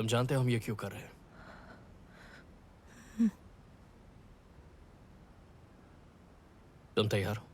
तुम जानते हो हम ये क्यों कर रहे हैं? तुम तैयार हो?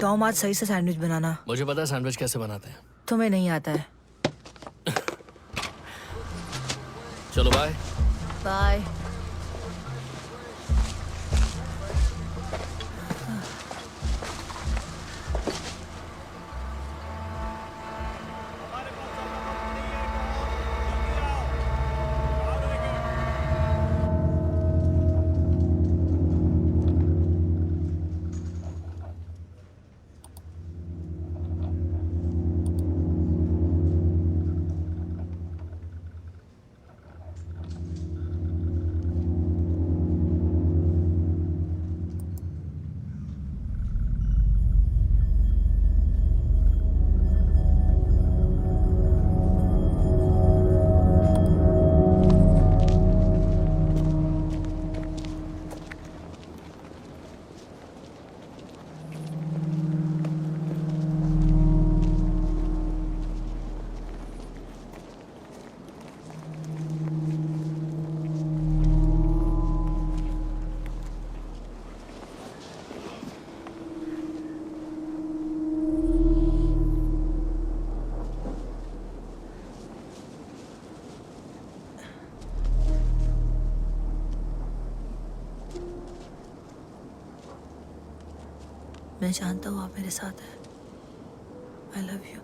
टॉम आज सही से सैंडविच बनाना। मुझे पता है सैंडविच कैसे बनाते हैं। तुम्हें नहीं आता है। चलो बाय। बाय। मैं जानता हूँ आप मेरे साथ हैं। I love you.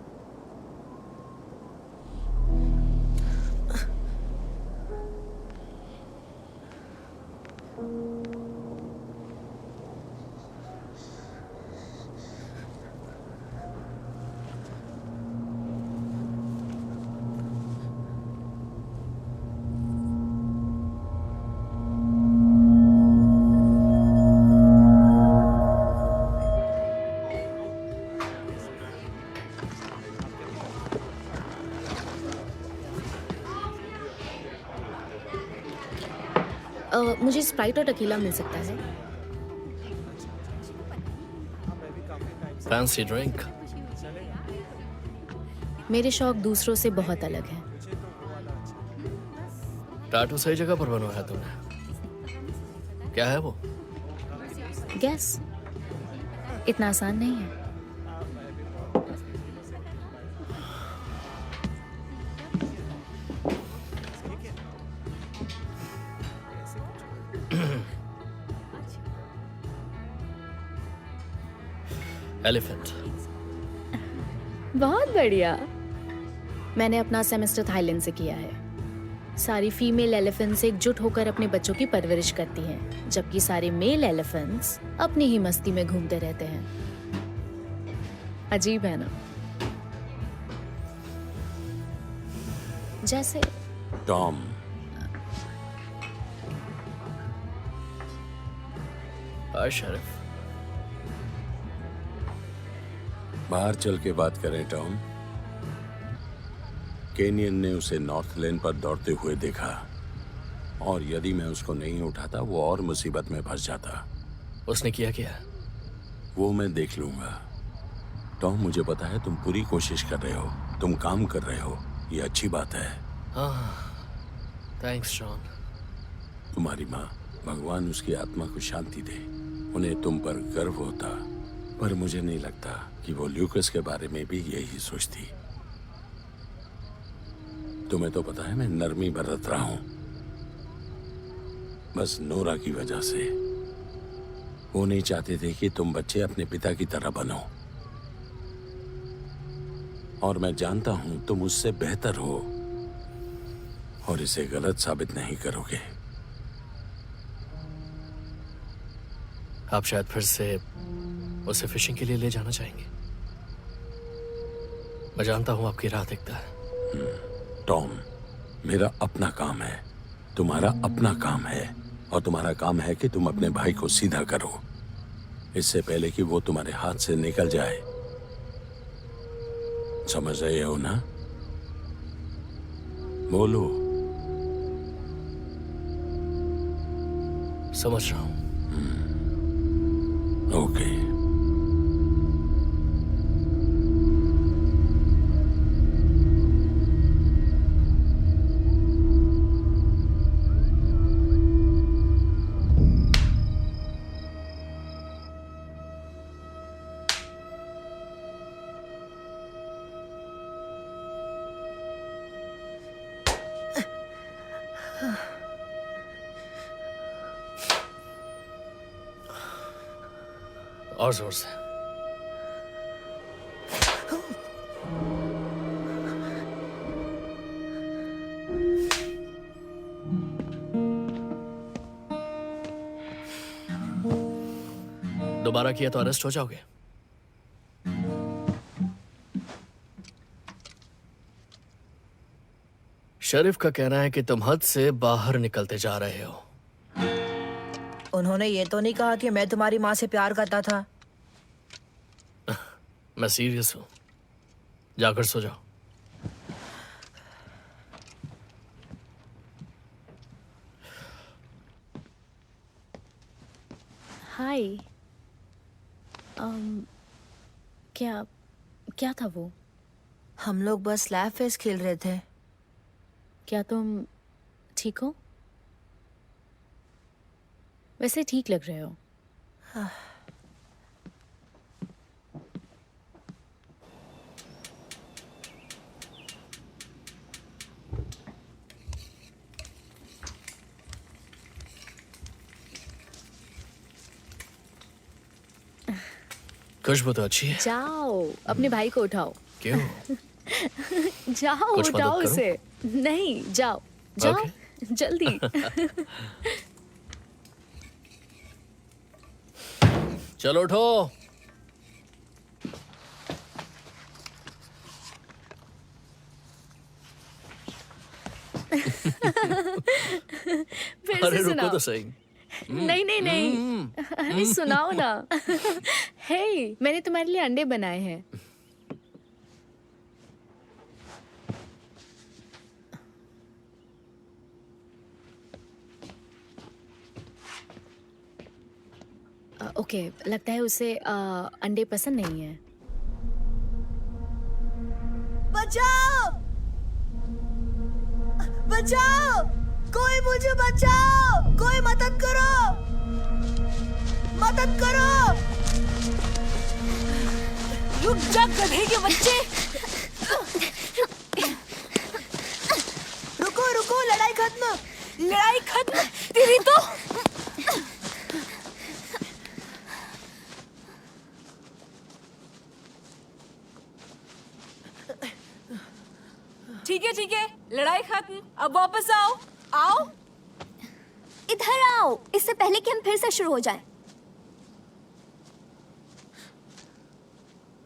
मुझे स्प्राइट और टकीला मिल सकता है। Fancy drink. मेरे शौक दूसरों से बहुत अलग हैं। टाटू सही जगह पर बनवाया तुमने। क्या है वो? गैस इतना आसान नहीं है। एलिफेंट। बहुत बढ़िया। मैंने अपना सेमेस्टर थाईलैंड से किया है। सारी फीमेल एलिफेंट्स एकजुट होकर अपने बच्चों की परवरिश करती हैं, जबकि सारे मेल एलिफेंट्स अपनी ही मस्ती में घूमते रहते हैं। अजीब है ना? जैसे टॉम, हाय शरीफ। बाहर चल के बात करें टॉम। केनियन ने उसे नॉर्थ लेन पर दौड़ते हुए देखा, और यदि मैं उसको नहीं उठाता वो और मुसीबत में फंस जाता। उसने किया क्या? वो मैं देख लूंगा। टॉम, मुझे पता है तुम पूरी कोशिश कर रहे हो, तुम काम कर रहे हो, ये अच्छी बात है। हाँ, थैंक्स जॉन। तुम्हारी माँ, भगवान उसकी आत्मा को शांति दे, उन्हें तुम पर गर्व होता, पर मुझे नहीं लगता कि वो ल्यूकस के बारे में भी यही सोचती। तुम्हें तो पता है मैं नरमी बरत रहा हूं, बस नोरा की वजह से। वो नहीं चाहते थे कि तुम बच्चे अपने पिता की तरह बनो, और मैं जानता हूं तुम उससे बेहतर हो और इसे गलत साबित नहीं करोगे। आप शायद फिर से उसे फिशिंग के लिए ले जाना चाहेंगे। मैं जानता हूं आपकी राह दिखता है। टॉम, मेरा अपना काम है, तुम्हारा अपना काम है, और तुम्हारा काम है कि तुम अपने भाई को सीधा करो, इससे पहले कि वो तुम्हारे हाथ से निकल जाए। समझ रहे हो ना? बोलो। समझ रहा हूं। ओके। और जोर से। दोबारा किया तो अरेस्ट हो जाओगे। शरीफ का कहना है कि तुम हद से बाहर निकलते जा रहे हो। उन्होंने ये तो नहीं कहा कि मैं तुम्हारी माँ से प्यार करता था। मैं सीरियस हूं। जाकर सो जाओ। हाय। क्या क्या था वो? हम लोग बस स्लैब फेस खेल रहे थे। क्या तुम ठीक हो? वैसे ठीक लग रहे हो। खुशबू तो अच्छी है। जाओ, अपने भाई को उठाओ। क्यों? जाओ, कुछ मदद उठाओ करूं? उसे। नहीं, जाओ जाओ। Okay. जल्दी। चलो उठो। फिर अरे से रुको सुनाओ। तो सही। नहीं नहीं नहीं, अरे सुनाओ ना। हे, मैंने तुम्हारे लिए अंडे बनाए हैं। ओके, लगता है उसे अंडे पसंद नहीं है। बचाओ! बचाओ! कोई मुझे बचाओ! कोई मदद करो! मदद करो! रुक जा गधे के बच्चे! रुको रुको, लड़ाई खत्म! लड़ाई खत्म! तेरी तो ठीक है, लड़ाई खत्म। अब वापस आओ, आओ। इधर आओ, इससे पहले कि हम फिर से शुरू हो जाएं।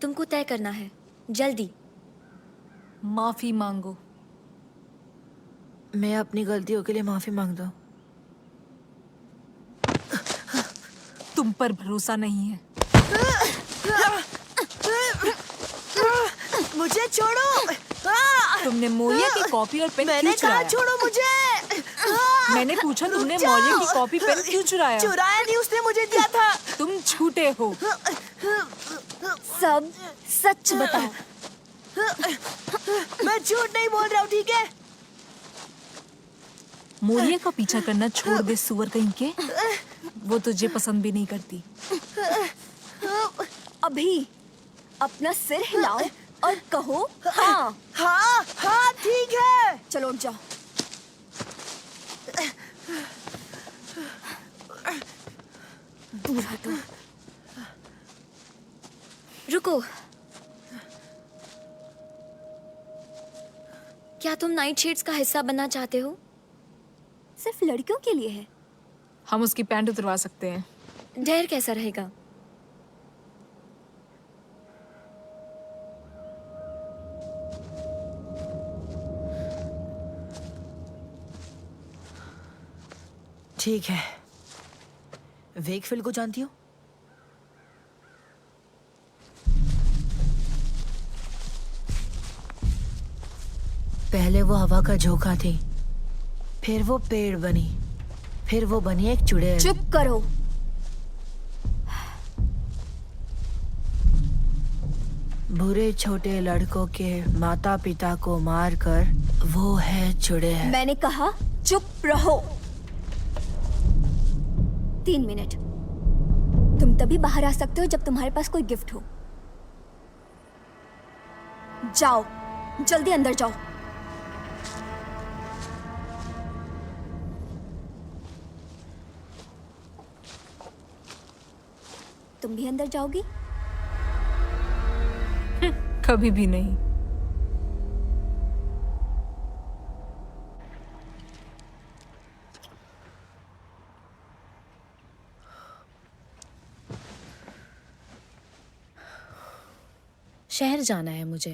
तुमको तय करना है, जल्दी। माफी मांगो। मैं अपनी गलतियों के लिए माफी मांगता हूँ। तुम पर भरोसा नहीं है। मुझे छोड़ो! तुमने मौर्य की कॉपी और पेन क्यों चुराया? मैंने कहा छोड़ो मुझे! मैंने पूछा तुमने मौर्य की कॉपी पेन क्यों चुराया? चुराया नहीं, उसने मुझे दिया था। तुम झूठे हो। सब सच बताओ। मैं झूठ नहीं बोल रहा हूँ, ठीक है? मौर्य का पीछा करना छोड़ दे, सुअर कहीं के। वो तुझे पसंद भी नहीं करती। अभी अपना सिर हिलाओ और कहो हाँ। हाँ हाँ ठीक है। चलो उठ जाओ। दूर हटो। रुको। क्या तुम नाइट शेड्स का हिस्सा बनना चाहते हो? सिर्फ लड़कियों के लिए है। हम उसकी पैंट उतरवा सकते हैं। ढेर कैसा रहेगा? ठीक है। वेकफील्ड को जानती हो? पहले वो हवा का झोंका थी, फिर वो पेड़ बनी, फिर वो बनी एक चुड़ैल। चुप करो। बुरे छोटे लड़कों के माता पिता को मारकर वो है चुड़ैल। मैंने कहा चुप रहो। 3 मिनट। तुम तभी बाहर आ सकते हो जब तुम्हारे पास कोई गिफ्ट हो। जाओ, जल्दी अंदर जाओ। तुम भी अंदर जाओगी? कभी भी नहीं। शहर जाना है मुझे।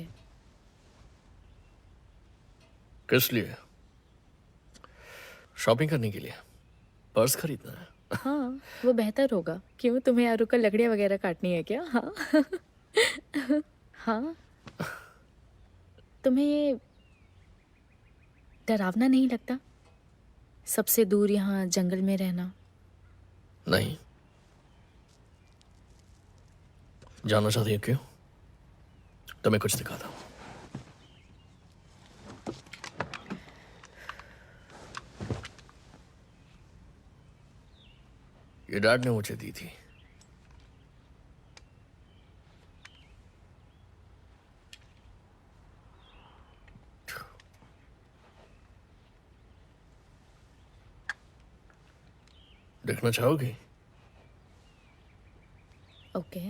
किस लिए? शॉपिंग करने के लिए? पर्स खरीदना है? हाँ, वो बेहतर होगा। क्यों, तुम्हें यारों का लकड़ियाँ वगैरह काटनी है क्या? हाँ। हाँ, तुम्हें ये डरावना नहीं लगता? सबसे दूर यहाँ जंगल में रहना। नहीं। जानना चाहती है क्यों? तो मैं कुछ दिखाता हूँ। ये डैड ने मुझे दी थी। देखना चाहोगी? ओके।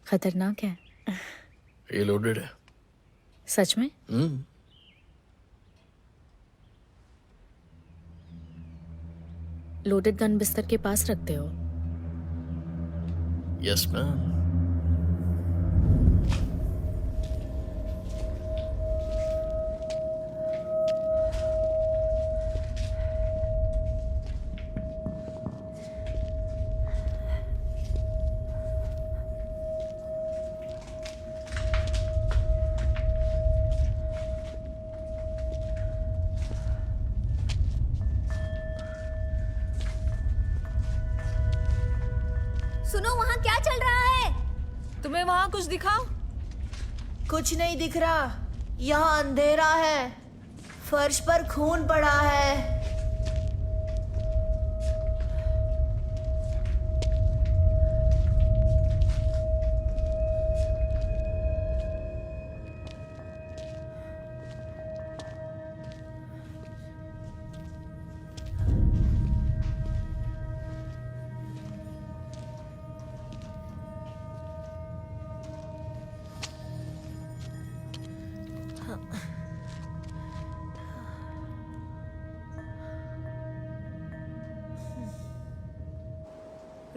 खतरनाक है। ये लोडेड है। सच में? लोडेड गन बिस्तर के पास रखते हो? Yes ma'am. सुनो वहाँ क्या चल रहा है? तुम्हें वहाँ कुछ दिखा? कुछ नहीं दिख रहा। यहाँ अंधेरा है, फर्श पर खून पड़ा है।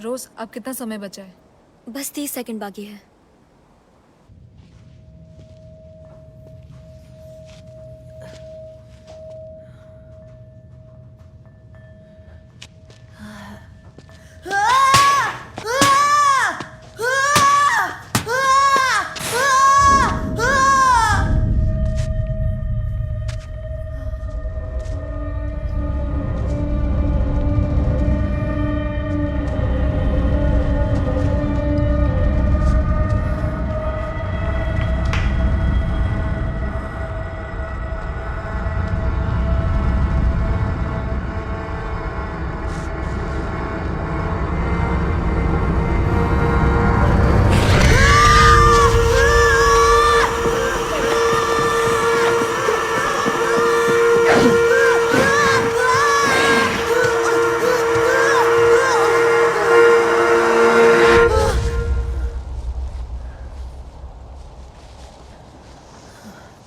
रोज, अब कितना समय बचा है? बस 30 सेकंड बाकी है।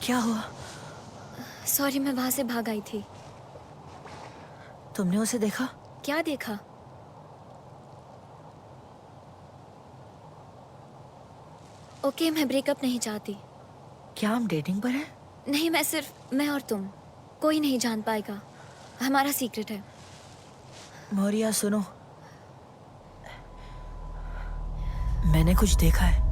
क्या हुआ? सॉरी, मैं वहां से भाग आई थी। तुमने उसे देखा? क्या देखा? ओके, मैं ब्रेकअप नहीं चाहती। क्या हम डेटिंग पर हैं? नहीं, मैं और तुम, कोई नहीं जान पाएगा। हमारा सीक्रेट है। मोरिया सुनो, मैंने कुछ देखा है।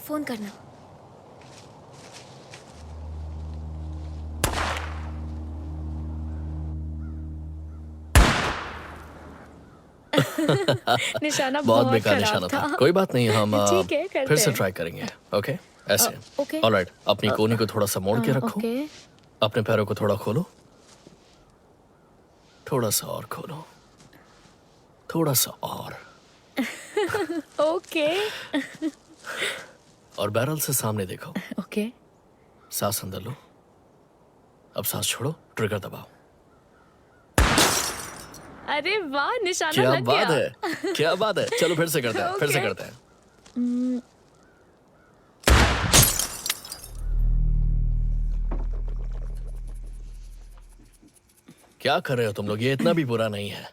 फोन करना। निशाना बहुत बहुत बेकार खराब निशाना था। था। कोई बात नहीं, हम ठीक है, करते फिर से हैं। ट्राई करेंगे। ओके, ऐसे। ओके। ऑलराइट, अपनी कोहनी को थोड़ा सा मोड़ के रखो। ओके। अपने पैरों को थोड़ा खोलो, थोड़ा सा और खोलो, थोड़ा सा और, ओके। और बैरल से सामने देखो। ओके। सांस अंदर लो, अब सांस छोड़ो, ट्रिगर दबाओ। अरे वाह, निशाना क्या लग बात गया। है, क्या बात है। चलो फिर से करते हैं, फिर से Okay. करते हैं। क्या कर रहे हो तुम लोग? ये इतना भी बुरा नहीं है।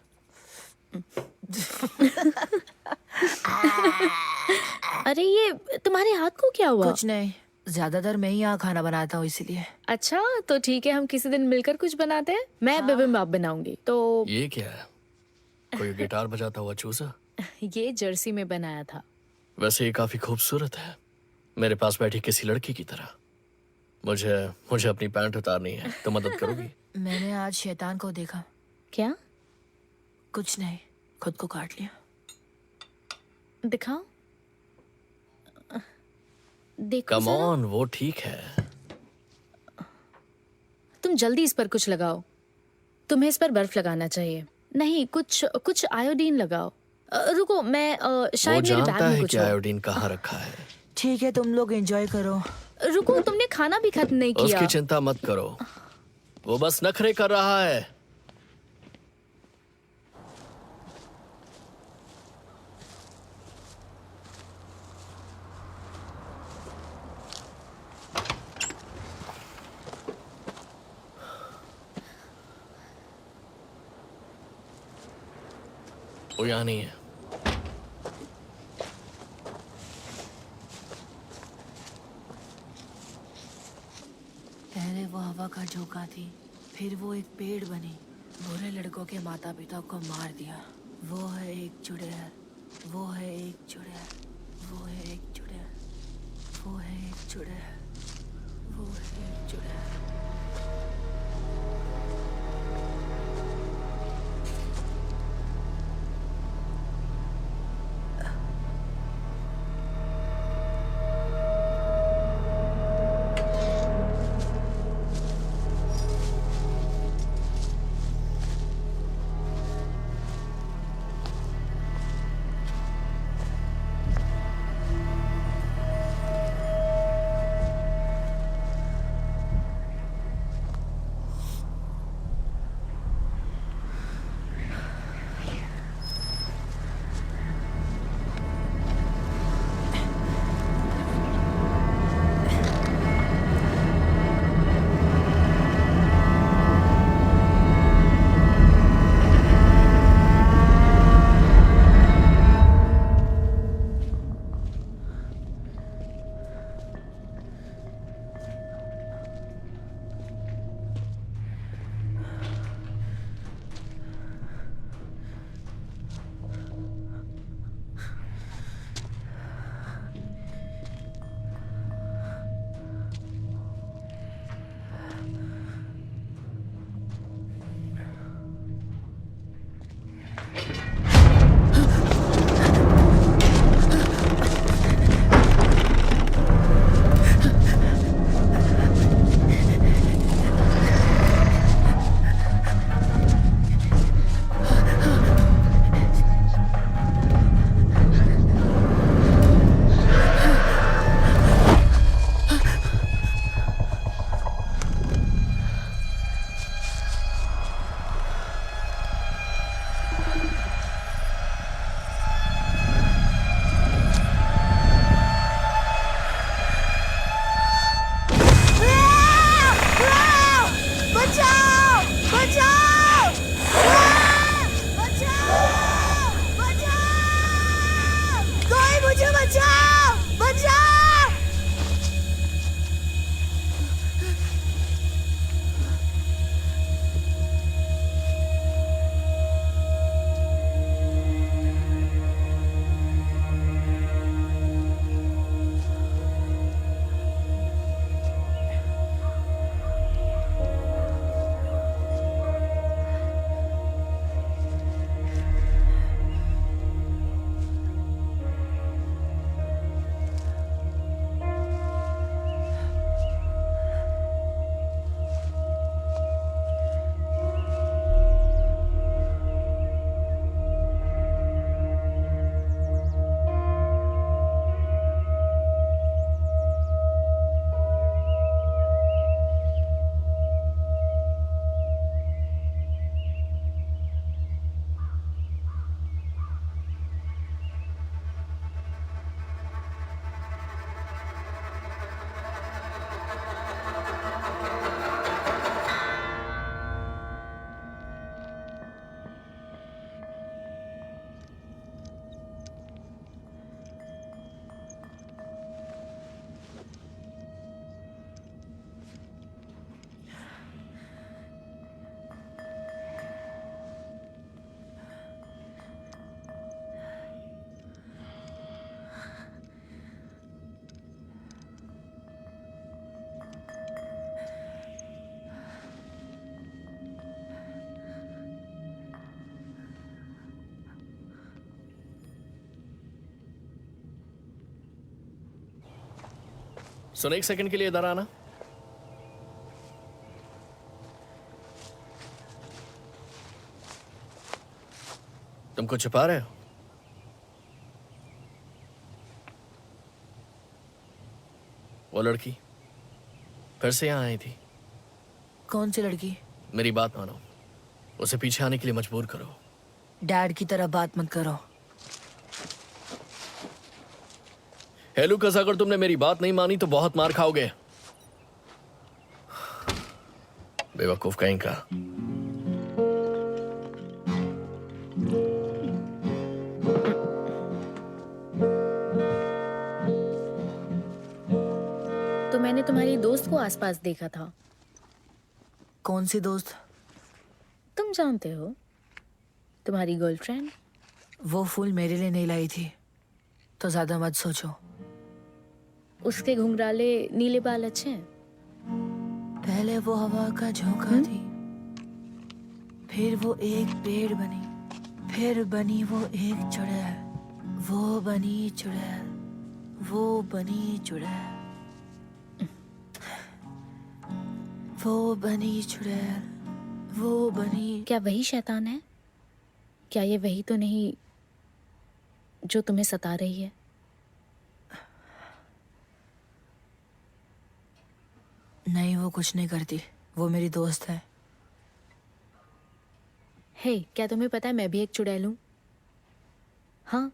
अरे ये तुम्हारे हाथ को क्या हुआ? कुछ नहीं, ज्यादातर मैं ही यहाँ खाना बनाता हूँ इसीलिए। अच्छा, तो ठीक है, हम किसी दिन मिलकर कुछ बनाते हैं। मैं बिबिम्बाप बनाऊंगी। तो ये क्या है? कोई गिटार बजाता हुआ चूजा? ये जर्सी में बनाया था। वैसे ये काफी खूबसूरत है, मेरे पास बैठी किसी लड़की की तरह। मुझे अपनी पैंट उतारनी है, तो मदद करोगी? मैंने आज शैतान को देखा। क्या? कुछ नहीं, खुद को काट लिया। दिखाओ। देखो कम जरा। ऑन, वो ठीक है। तुम जल्दी इस पर कुछ लगाओ। तुम्हें इस पर बर्फ लगाना चाहिए। नहीं, कुछ आयोडीन लगाओ। रुको, मैं वो शायद मेरे बैग जानता में है कुछ कि हो। आयोडीन कहाँ रखा है। ठीक है, तुम लोग एंजॉय करो। रुको, तुमने खाना भी खत्म नहीं किया। उसकी चिंता मत करो, वो बस नखरे कर रहा है। वो यहाँ नहीं है। पहले वो हवा का झोंका थी, फिर वो एक पेड़ बनी, बुरे लड़कों के माता पिता को मार दिया। वो है एक चुड़ैल, वो है एक चुड़ैल, वो है एक चुड़ैल, वो है एक चुड़ैल, वो है एक चुड़ैल। सुन, एक सेकंड के लिए इधर आना। तुम कुछ छुपा रहे हो? वो लड़की फिर से यहां आई थी। कौन सी लड़की? मेरी बात मानो, उसे पीछे आने के लिए मजबूर करो। डैड की तरह बात मत करो। हे लूकस, अगर तुमने मेरी बात नहीं मानी तो बहुत मार खाओगे। बेवकूफ कहीं का। तो मैंने तुम्हारी दोस्त को आसपास देखा था। कौन सी दोस्त? तुम जानते हो तुम्हारी गर्लफ्रेंड वो फूल मेरे लिए नहीं लाई थी, तो ज्यादा मत सोचो। उसके घुंघराले नीले बाल अच्छे हैं। पहले वो हवा का झोंका थी, फिर वो एक पेड़ बनी, फिर बनी वो एक चुड़ैल, वो बनी चुड़ैल, वो बनी चुड़ैल, वो बनी चुड़ैल, वो बनी। क्या वही शैतान है? क्या ये वही तो नहीं जो तुम्हें सता रही है? नहीं, वो कुछ नहीं करती, वो मेरी दोस्त है। हे, क्या तुम्हें पता है मैं भी एक चुड़ैल हूं? हाँ,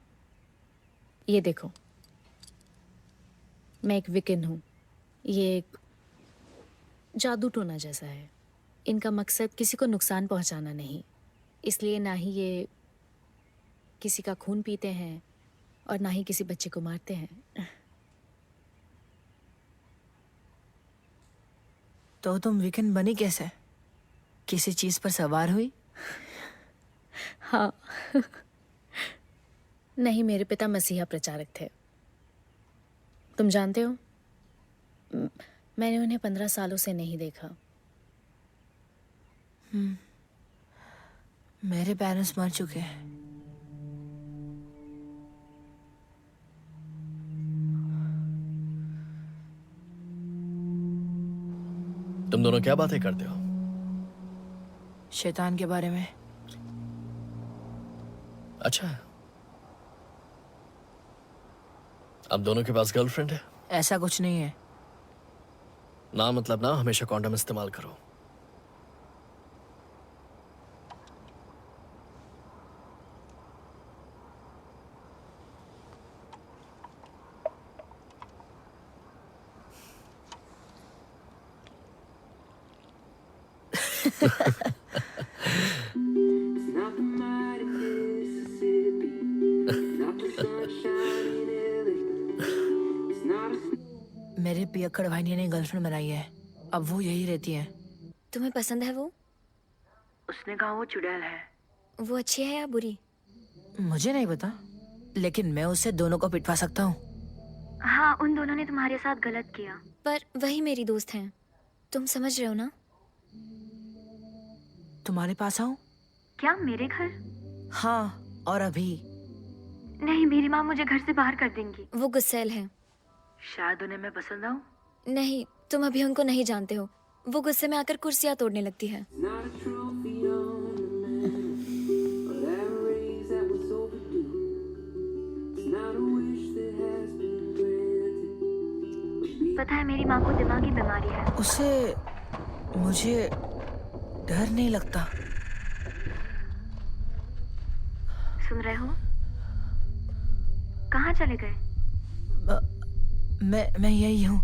ये देखो, मैं एक विकन हूं। ये एक जादू टोना जैसा है। इनका मकसद किसी को नुकसान पहुंचाना नहीं, इसलिए ना ही ये किसी का खून पीते हैं और ना ही किसी बच्चे को मारते हैं। तो तुम वीकेंड बनी कैसे? किसी चीज पर सवार हुई? हाँ। नहीं, मेरे पिता मसीहा प्रचारक थे। तुम जानते हो, मैंने उन्हें 15 सालों से नहीं देखा। मेरे पेरेंट्स मर चुके हैं। तुम दोनों क्या बातें करते हो? शैतान के बारे में। अच्छा है। अब दोनों के पास गर्लफ्रेंड है? ऐसा कुछ नहीं है। ना मतलब ना, हमेशा कॉन्डम इस्तेमाल करो। मेरे पियक्कड़ भाई ने गर्लफ्रेंड बनाई है, अब वो यही रहती है। तुम्हें पसंद है वो? उसने कहा वो चुड़ैल है। वो अच्छी है या बुरी? मुझे नहीं पता, लेकिन मैं उससे दोनों को पिटवा सकता हूँ। हाँ, उन दोनों ने तुम्हारे साथ गलत किया, पर वही मेरी दोस्त हैं। तुम समझ रहे हो ना? तुम्हारे पास आऊं? क्या, मेरे घर? हाँ, और अभी। नहीं, मेरी माँ मुझे घर से बाहर कर देंगी। वो गुस्सैल है। शायद उन्हें मैं पसंद आऊं। नहीं, तुम अभी उनको नहीं जानते हो। वो गुस्से में आकर कुर्सियां तोड़ने लगती है। पता है, मेरी माँ को दिमागी बीमारी है। उसे मुझे डर नहीं लगता। सुन रहे हो? कहाँ चले गए? मैं यही हूँ,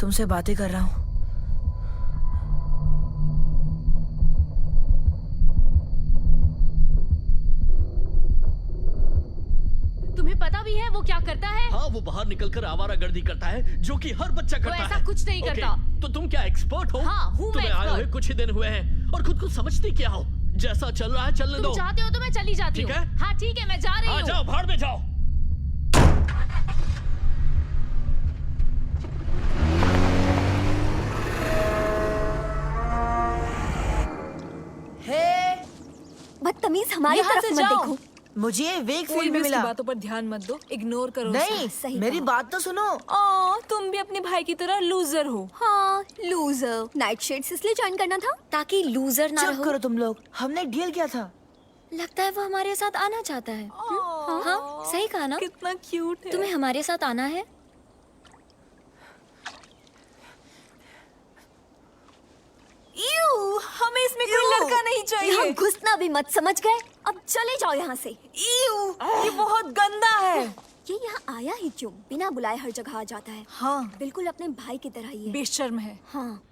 तुमसे बातें कर रहा हूँ। तुम्हें पता भी है वो क्या करता है? हाँ, वो बाहर निकलकर आवारागर्दी करता है, जो कि हर बच्चा करता है। ऐसा कुछ नहीं करता। तो तुम क्या एक्सपर्ट हो? हाँ, हूँ मैं तुम्हें आए हुए expert। कुछ ही दिन हुए हैं और खुद को समझती क्या हो? जैसा चल रहा है चलने दो। तुम चाहते हो तो मैं चली जाती हूँ। ठीक है? हाँ ठीक है, मैं जा रही हाँ, हूँ। जाओ, भाड़ में जाओ। बदतमीज, हमारी यहाँ तरफ से मत जाओ। देखो। मुझे वेग कोई फील्ड भी में उसकी मिला। बातों पर ध्यान मत दो, इग्नोर करो उसे। नहीं, सही मेरी कहा। बात तो सुनो। तुम भी अपने भाई की तरह लूजर हो। हाँ, लूजर। नाइट शेड्स इसलिए ज्वाइन करना था ताकि लूजर ना चुप रहो। करो तुम लोग, हमने डील किया था। लगता है वो हमारे साथ आना चाहता है। हाँ, सही कहा ना? कितना क्यूट है। तुम्हें हमारे साथ आना है? हमें इसमें कोई लड़का नहीं चाहिए। यहाँ घुसना भी मत, समझ गए? अब चले जाओ यहाँ से। ये बहुत गंदा है। ये यहाँ आया ही क्यों? बिना बुलाए हर जगह आ जाता है। हाँ, बिल्कुल अपने भाई की तरह ही है। बेशर्म है। हाँ,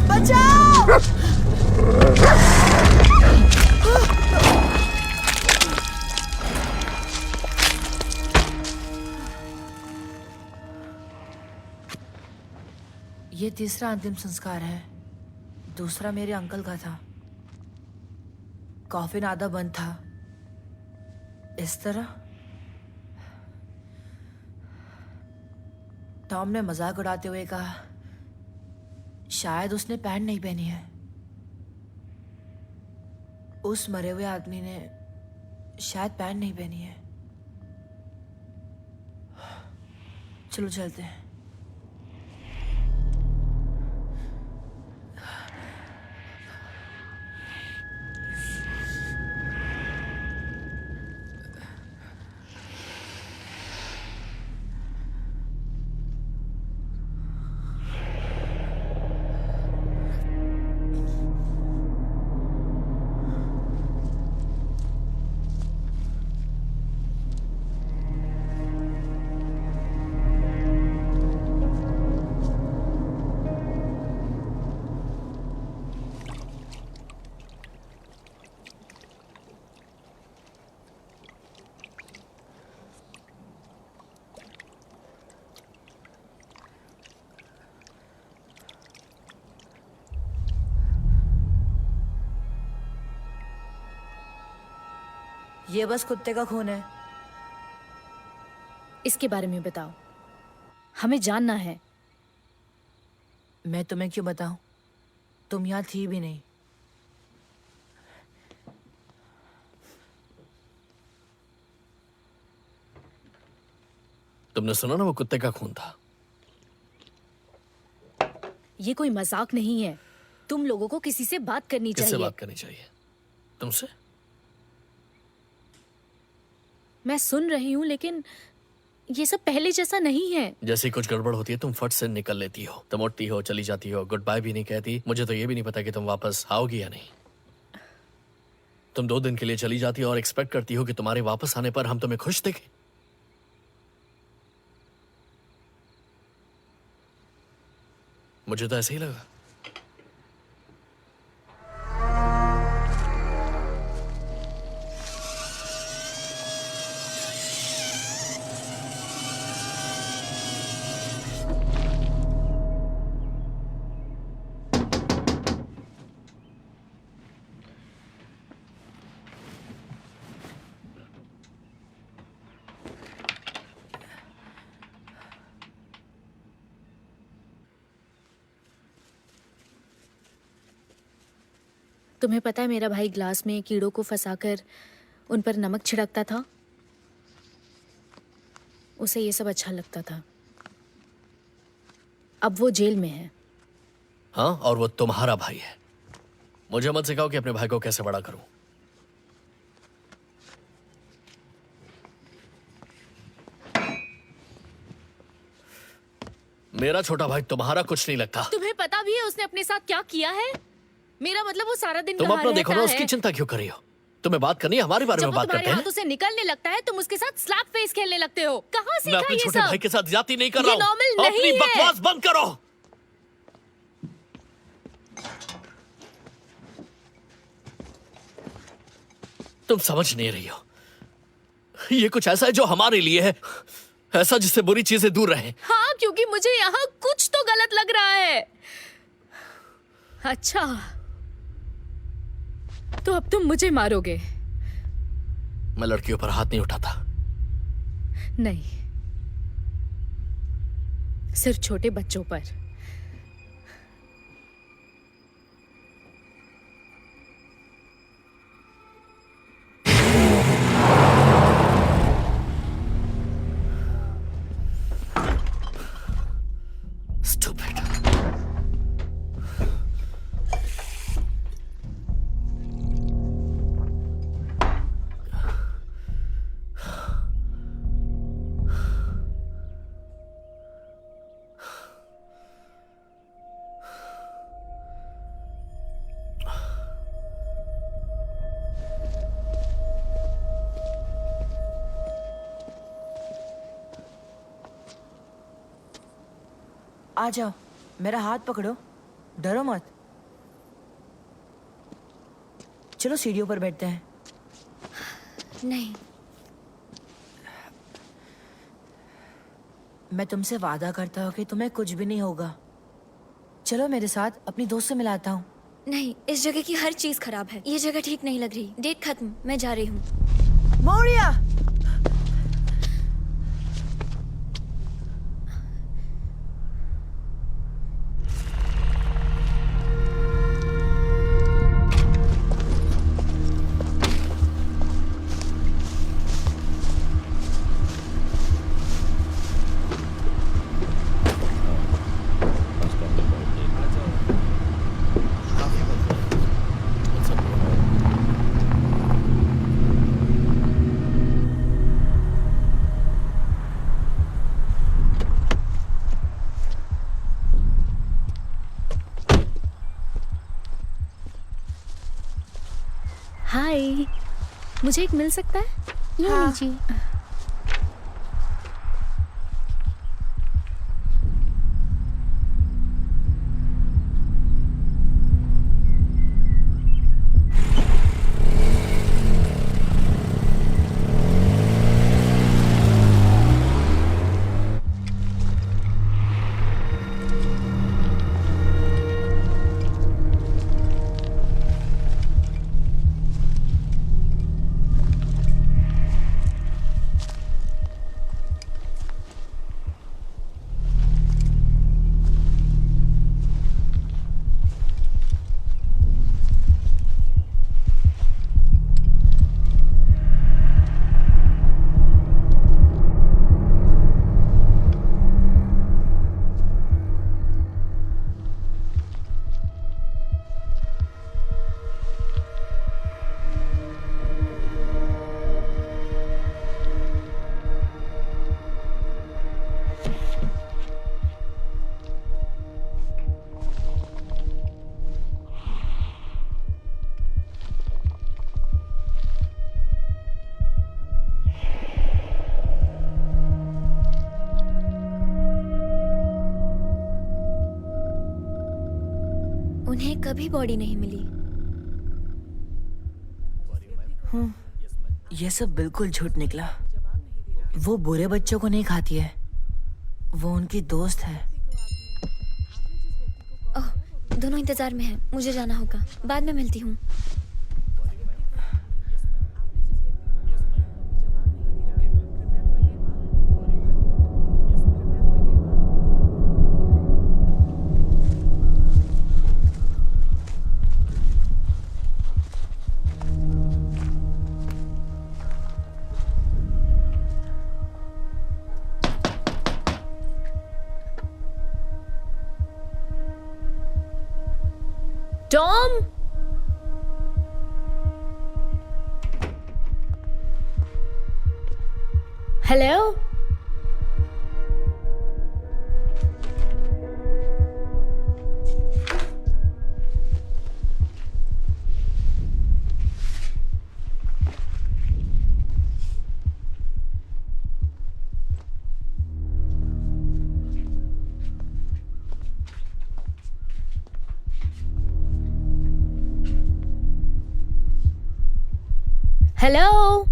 बचाओ! ये तीसरा अंतिम संस्कार है। दूसरा मेरे अंकल का था। कॉफिन आधा बंद था। इस तरह टॉम ने मजाक उड़ाते हुए कहा, शायद उसने पैंट नहीं पहनी है। उस मरे हुए आदमी ने शायद पैंट नहीं पहनी है। चलो चलते हैं। ये बस कुत्ते का खून है। इसके बारे में बताओ, हमें जानना है। मैं तुम्हें क्यों बताऊं? तुम यहाँ थी भी नहीं। तुमने सुना ना, वो कुत्ते का खून था। ये कोई मजाक नहीं है। तुम लोगों को किसी से बात करनी किससे चाहिए। बात करनी चाहिए? तुमसे? मैं सुन रही हूँ, लेकिन ये सब पहले जैसा नहीं है। जैसी कुछ गड़बड़ होती है तुम फट से निकल लेती हो। तुम उठती हो, चली जाती हो, गुड बाय भी नहीं कहती। मुझे तो ये भी नहीं पता कि तुम वापस आओगी या नहीं। तुम 2 दिन के लिए चली जाती हो और एक्सपेक्ट करती हो कि तुम्हारे वापस आने पर हम तुम्हें खुश देखें। मुझे तो ऐसे ही लगा। तुम्हें पता है, मेरा भाई ग्लास में कीड़ों को फंसाकर उन पर नमक छिड़कता था। उसे ये सब अच्छा लगता था। अब वो जेल में है। हाँ, और वो तुम्हारा भाई है। मुझे मत सिखाओ कि अपने भाई को कैसे बड़ा करूं। मेरा छोटा भाई तुम्हारा कुछ नहीं लगता। तुम्हें पता भी है उसने अपने साथ क्या किया है? मेरा मतलब, वो सारा दिन तुम कहाँ अपना देखो ना, रहता उसकी है? चिंता क्यों कर रही हो? तुम्हें बात करनी है, हमारे बारे जब में वो बात तुम्हारे करते हैं। हाथों से निकलने लगता है, तुम उसके साथ स्लैप फेस खेलने लगते हो। कहाँ मैं सीखा अपने ये छोटे सब? भाई के साथ ज्यादती नहीं कर ये रहा हूं। नॉर्मल नहीं अपनी है। बकवास बंद करो। तुम समझ नहीं रही हो। ये कुछ ऐसा है जो हमारे लिए है, ऐसा जिससे बुरी चीजें दूर रहे। हाँ, क्योंकि मुझे यहाँ कुछ तो गलत लग रहा है। अच्छा, तो अब तुम मुझे मारोगे? मैं लड़कियों पर हाथ नहीं उठाता। नहीं, सिर्फ छोटे बच्चों पर। Stupid. आ जाओ, मेरा हाथ पकड़ो, डरो मत। चलो सीढ़ियों पर बैठते हैं। नहीं, मैं तुमसे वादा करता हूँ कि तुम्हें कुछ भी नहीं होगा। चलो मेरे साथ, अपनी दोस्त से मिलाता हूँ। नहीं, इस जगह की हर चीज खराब है। ये जगह ठीक नहीं लग रही। डेट खत्म, मैं जा रही हूँ। मोरिया! हाय, मुझे एक मिल सकता है? ये हाँ। लीजिए। उन्हें कभी बॉडी नहीं मिली। ये सब बिल्कुल झूठ निकला। वो बुरे बच्चों को नहीं खाती है, वो उनकी दोस्त है। ओह, दोनों इंतजार में हैं। मुझे जाना होगा, बाद में मिलती हूँ। टॉम! हेलो? हेलो?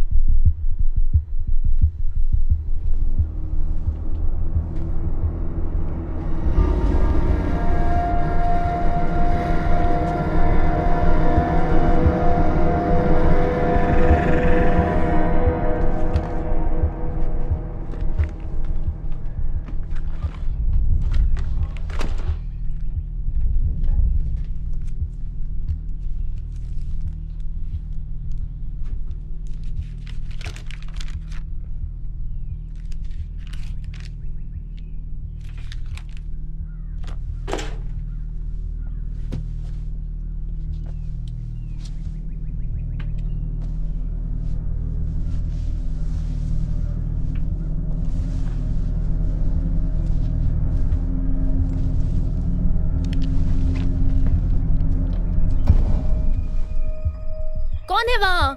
कौन है वहां?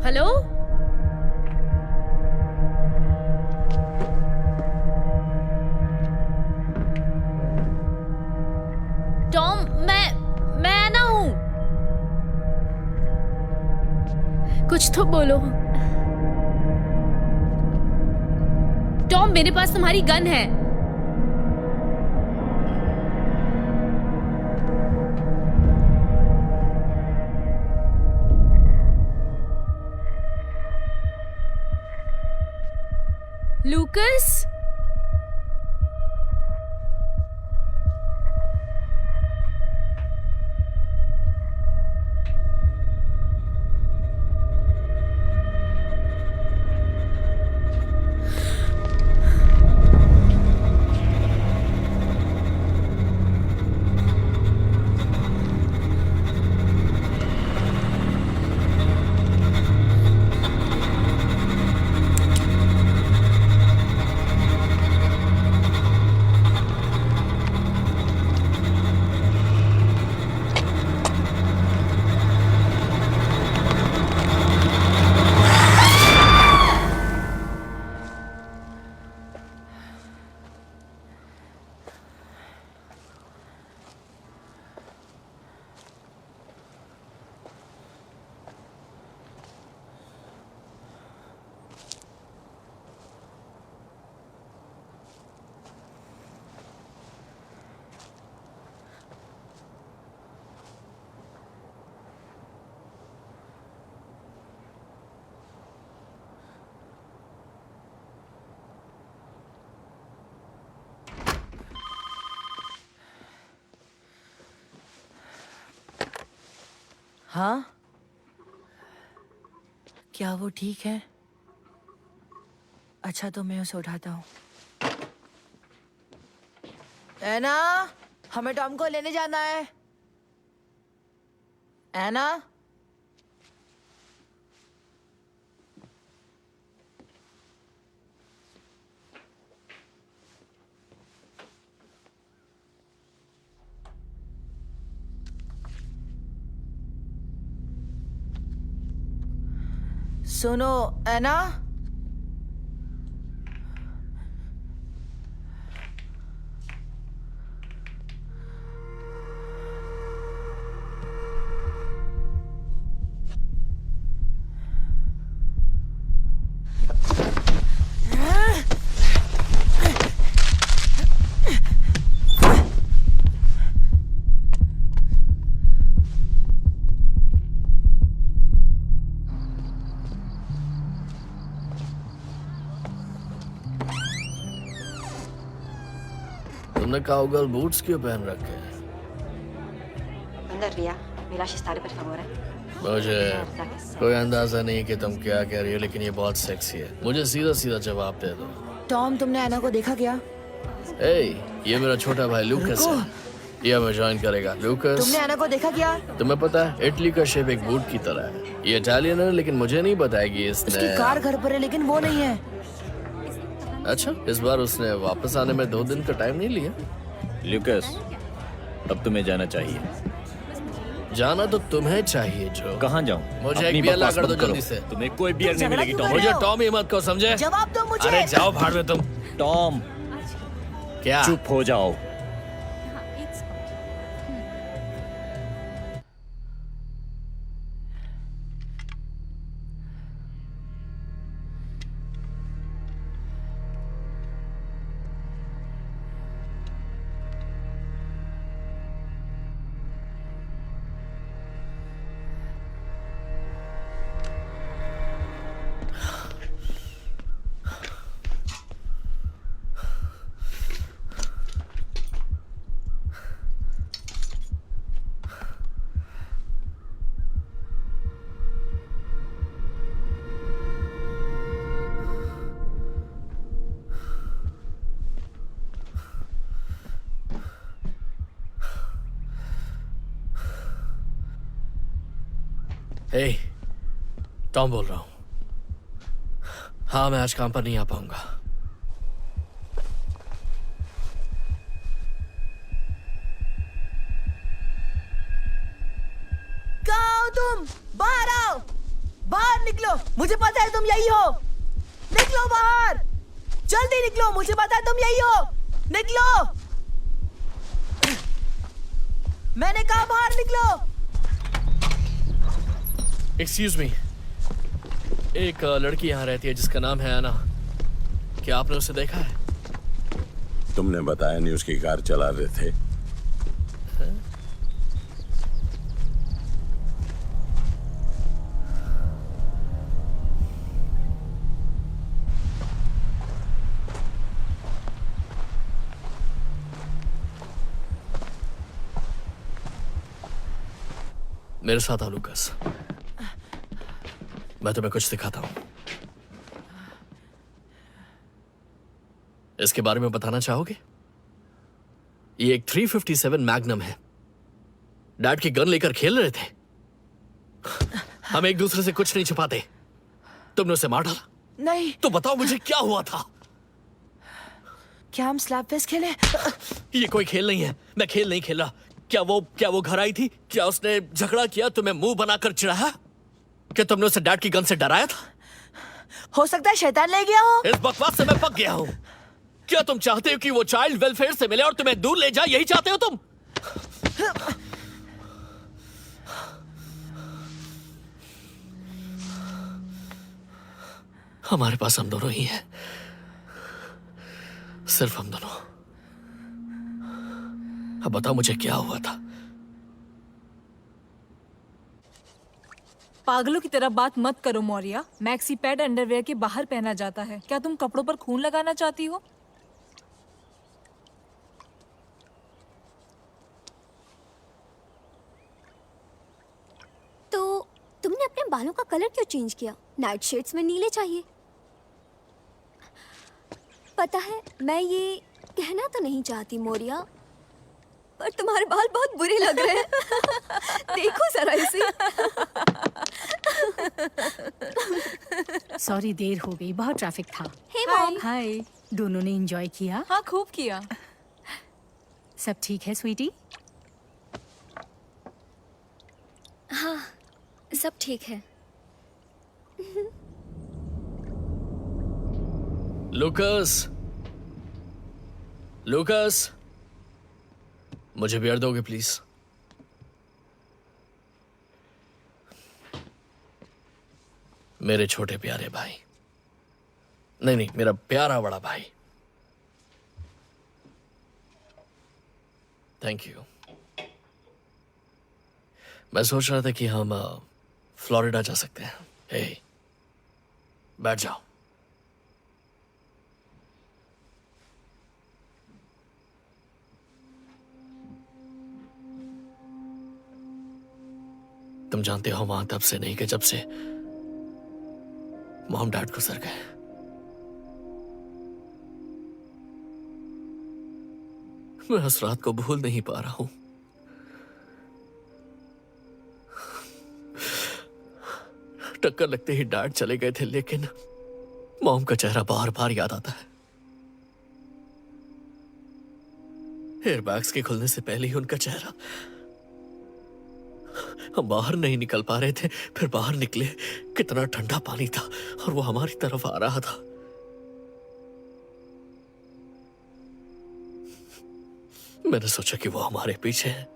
हेलो? टॉम, मैं ना हूं। कुछ तो बोलो। टॉम, मेरे पास तुम्हारी गन है। लूकस? हाँ, क्या वो ठीक है? अच्छा, तो मैं उसे उठाता हूँ। एना, हमें टॉम को लेने जाना है। एना? सुनो एना, तुमने काउगर्ल बूट्स क्यों पहन रखे हैं? Andar via, mi lasci stare per favore. मुझे कोई अंदाजा नहीं कि तुम क्या कह रही हो, लेकिन ये बहुत सेक्सी है। मुझे सीधा सीधा जवाब दे दो। टॉम, तुमने एना को देखा क्या? ये मेरा छोटा भाई लूकस है। ये हमें ज्वाइन करेगा। लूकस, तुमने एना को देखा क्या? तुम्हें पता है इटली का शेप एक बूट की तरह है। ये इटालियन है, लेकिन मुझे नहीं बताएगी उसकी इसने। कार घर पर है, लेकिन वो नहीं है। अच्छा, इस बार उसने वापस आने में 2 दिन का टाइम नहीं लिया। ल्यूकस, अब तुम्हें जाना चाहिए। जाना तो तुम्हें चाहिए जो। कहाँ जाऊँ? मुझे अपनी एक बियर ला बकवास कर दो बंद करो। जल्दी से। तुम्हें कोई बियर नहीं झगड़ा मिलेगी क्यों टॉम। कर रहे मुझे हो? टॉम ही मत कहो, समझे? जवाब दो मुझे। अरे जाओ भाड़ में तुम। टॉम, क्या? चुप हो जाओ। टॉम बोल रहा हूँ। हाँ, मैं आज काम पर नहीं आ पाऊंगा। कहाँ हो तुम? बाहर आओ, बाहर निकलो, मुझे पता है तुम यही हो। निकलो बाहर, जल्दी निकलो, मुझे पता है तुम यही हो। निकलो, मैंने कहा बाहर निकलो। एक्सक्यूज मी, एक लड़की यहाँ रहती है जिसका नाम है आना। क्या आपने उसे देखा है? तुमने बताया नहीं उसकी कार चला रहे थे। मेरे साथ आओ लूकास, मैं तुम्हें कुछ दिखाता हूं। इसके बारे में बताना चाहोगे? ये एक 357 मैग्नम है। डैड की गन लेकर खेल रहे थे। हम एक दूसरे से कुछ नहीं छिपाते। तुमने उसे मार डाला। नहीं। तो बताओ मुझे क्या हुआ था? क्या हम स्लैप फेस्ट खेले? ये कोई खेल नहीं है। मैं खेल नहीं खेला। क्या वो घर आई थी? क्या उसने झगड़ा किया? तुम्हें मुंह बनाकर चिढ़ाया? क्या तुमने उसे डैड की गन से डराया था? हो सकता है शैतान ले गया हो। इस बकवास से मैं पक गया हूं। क्या तुम चाहते हो कि वो चाइल्ड वेलफेयर से मिले और तुम्हें दूर ले जाए? यही चाहते हो तुम? हमारे पास हम दोनों ही हैं, सिर्फ हम दोनों। अब बताओ मुझे क्या हुआ था? पागलों की तरह बात मत करो मौर्या। मैक्सी पैड अंडरवेयर के बाहर पहना जाता है। क्या तुम कपड़ों पर खून लगाना चाहती हो? तो तुमने अपने बालों का कलर क्यों चेंज किया? नाइट शेड्स में नीले चाहिए। पता है, मैं ये कहना तो नहीं चाहती मोरिया, पर तुम्हारे बाल बहुत बुरे लग रहे हैं। देखो जरा इसे। सॉरी, देर हो गई, बहुत ट्रैफिक था। हे मॉम। हाय, दोनों ने एंजॉय किया? हाँ, खूब किया। सब ठीक है स्वीटी? हाँ, सब ठीक है। लूकास, मुझे बियर दोगे प्लीज? मेरे छोटे प्यारे भाई। नहीं, मेरा प्यारा बड़ा भाई। Thank you. मैं सोच रहा था कि हम फ्लोरिडा जा सकते हैं। हे, बैठ जाओ। तुम जानते हो वहां तब से नहीं कि जब से मॉम डैड गुजर गए। मैं उस रात को भूल नहीं पा रहा हूं। टक्कर लगते ही डैड चले गए थे, लेकिन मॉम का चेहरा बार बार याद आता है। एयरबैग्स के खुलने से पहले ही उनका चेहरा। हम बाहर नहीं निकल पा रहे थे, फिर बाहर निकले, कितना ठंडा पानी था और वो हमारी तरफ आ रहा था। मैंने सोचा कि वो हमारे पीछे है।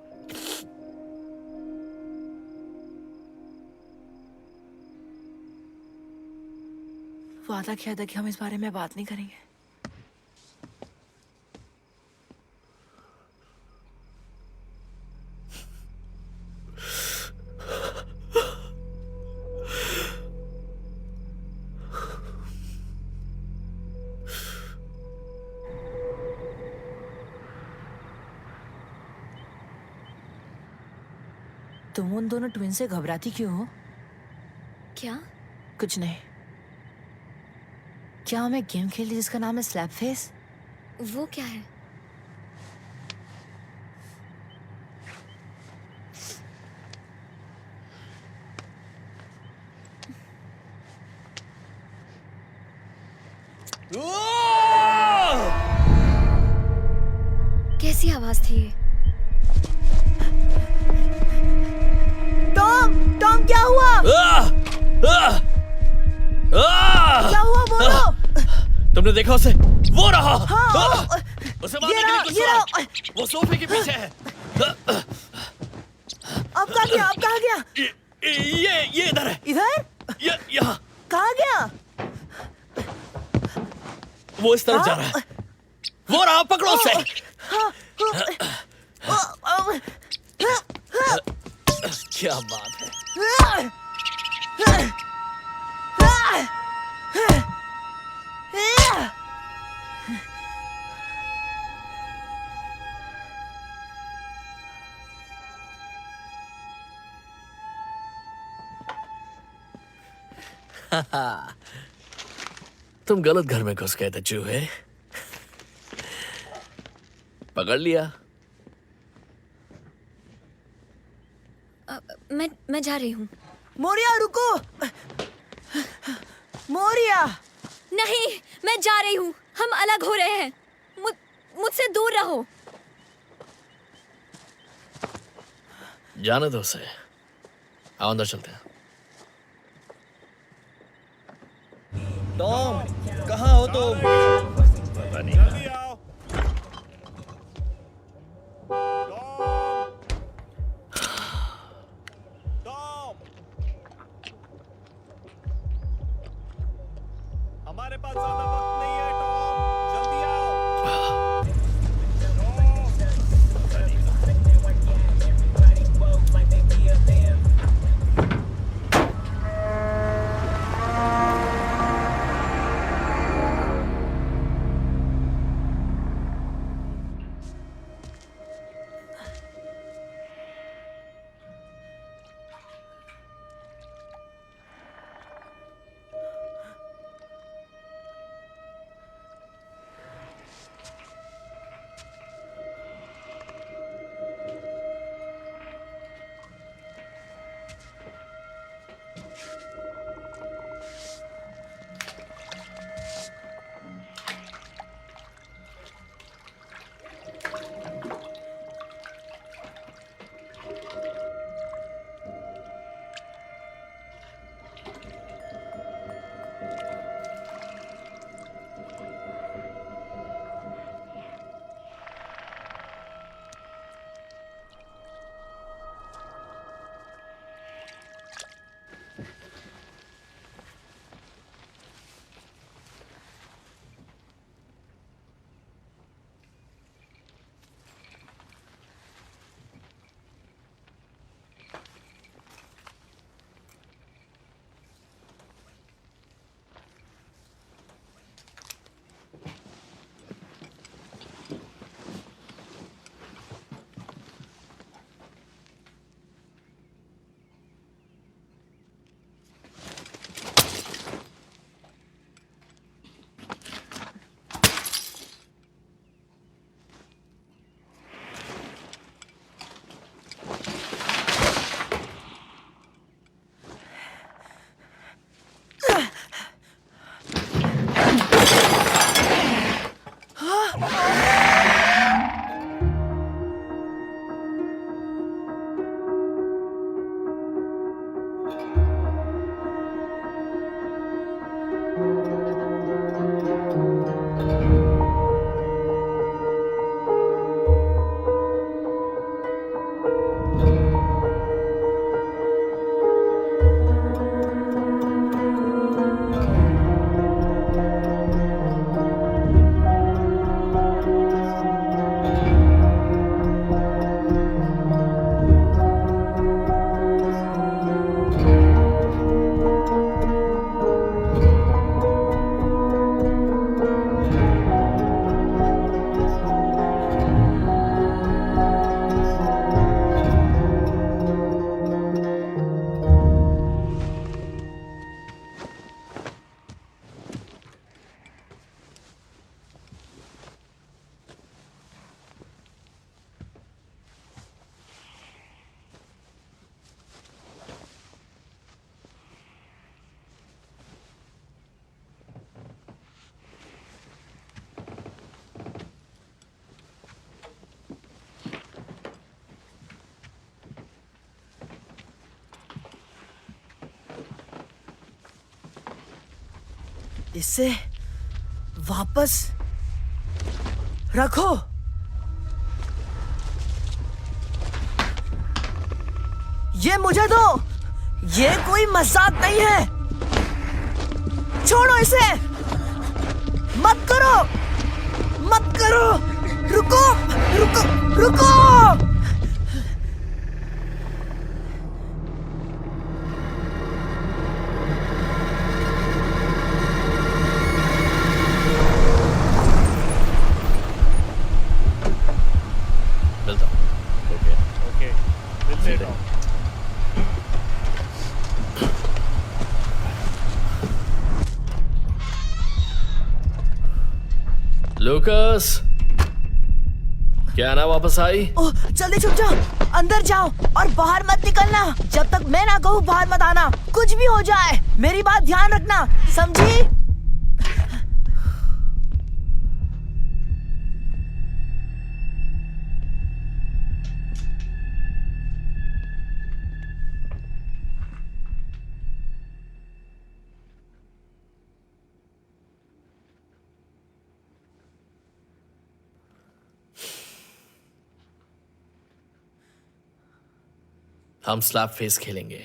वादा किया था कि हम इस बारे में बात नहीं करेंगे। तुम उन दोनों ट्विन से घबराती क्यों हो? क्या? कुछ नहीं। क्या हम एक गेम खेल ली जिसका नाम है स्लैप फेस? वो क्या है? कैसी आवाज थी ये? टॉम, क्या हुआ? क्या हुआ बोलो? तुमने देखा उसे? वो रहा। उसे मारने ये के लिए रहा, कुछ ये करो। वो सोफे के पीछे है। अब कहाँ गया? अब कहाँ गया? ये इधर है। इधर? यहाँ। कहाँ गया? वो इस तरफ जा रहा है। वो रहा, पकड़ो उसे। क्या बात है। तुम गलत घर में घुस गए थे चूहे। पकड़ लिया। मैं जा रही हूँ। मोरिया रुको। मोरिया। नहीं, मैं जा रही हूँ। हम अलग हो रहे हैं। मुझसे दूर रहो। जाने दो उसे। आओ अंदर चलते हैं। टॉम, कहाँ हो तुम? पता नहीं कहाँ। हमारे पास ज्यादा वक्त नहीं है टॉम, जल्दी आओ। इसे वापस रखो। ये मुझे दो। ये कोई मजाक नहीं है। छोड़ो इसे। मत करो, मत करो। रुको, रुको, रुको। मिलता हूँ। ओके ओके दिल से टॉम। लूकस, क्या ना वापस आई? ओह, जल्दी छुप जाओ, अंदर जाओ और बाहर मत निकलना। जब तक मैं ना कहूँ बाहर मत आना। कुछ भी हो जाए मेरी बात ध्यान रखना, समझी? हम स्लैप फेस खेलेंगे।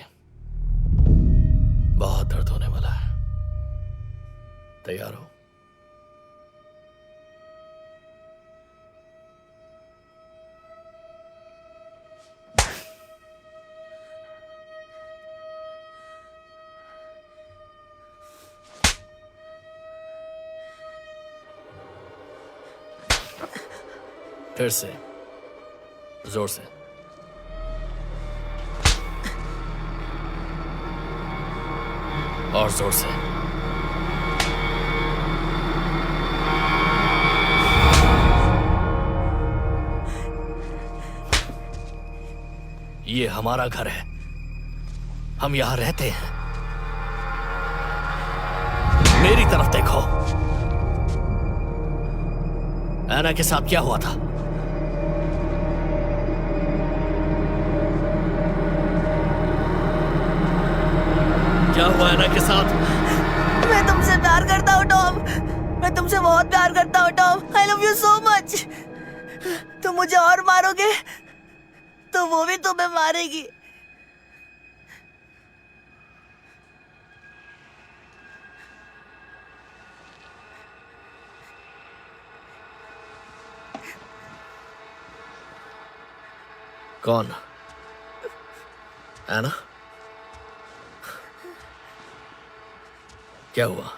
बहुत दर्द होने वाला है। तैयार हो? फिर से जोर से। और जोर से। ये हमारा घर है, हम यहां रहते हैं। मेरी तरफ देखो। ऐना के साथ क्या हुआ था? क्या हुआ ऐना के साथ? मैं तुमसे प्यार करता हूँ टॉम। मैं तुमसे बहुत प्यार करता हूँ Tom. I love you so much. तुम मुझे और मारोगे तो वो भी तुम्हें मारेगी। कौन? ऐना? क्या हुआ?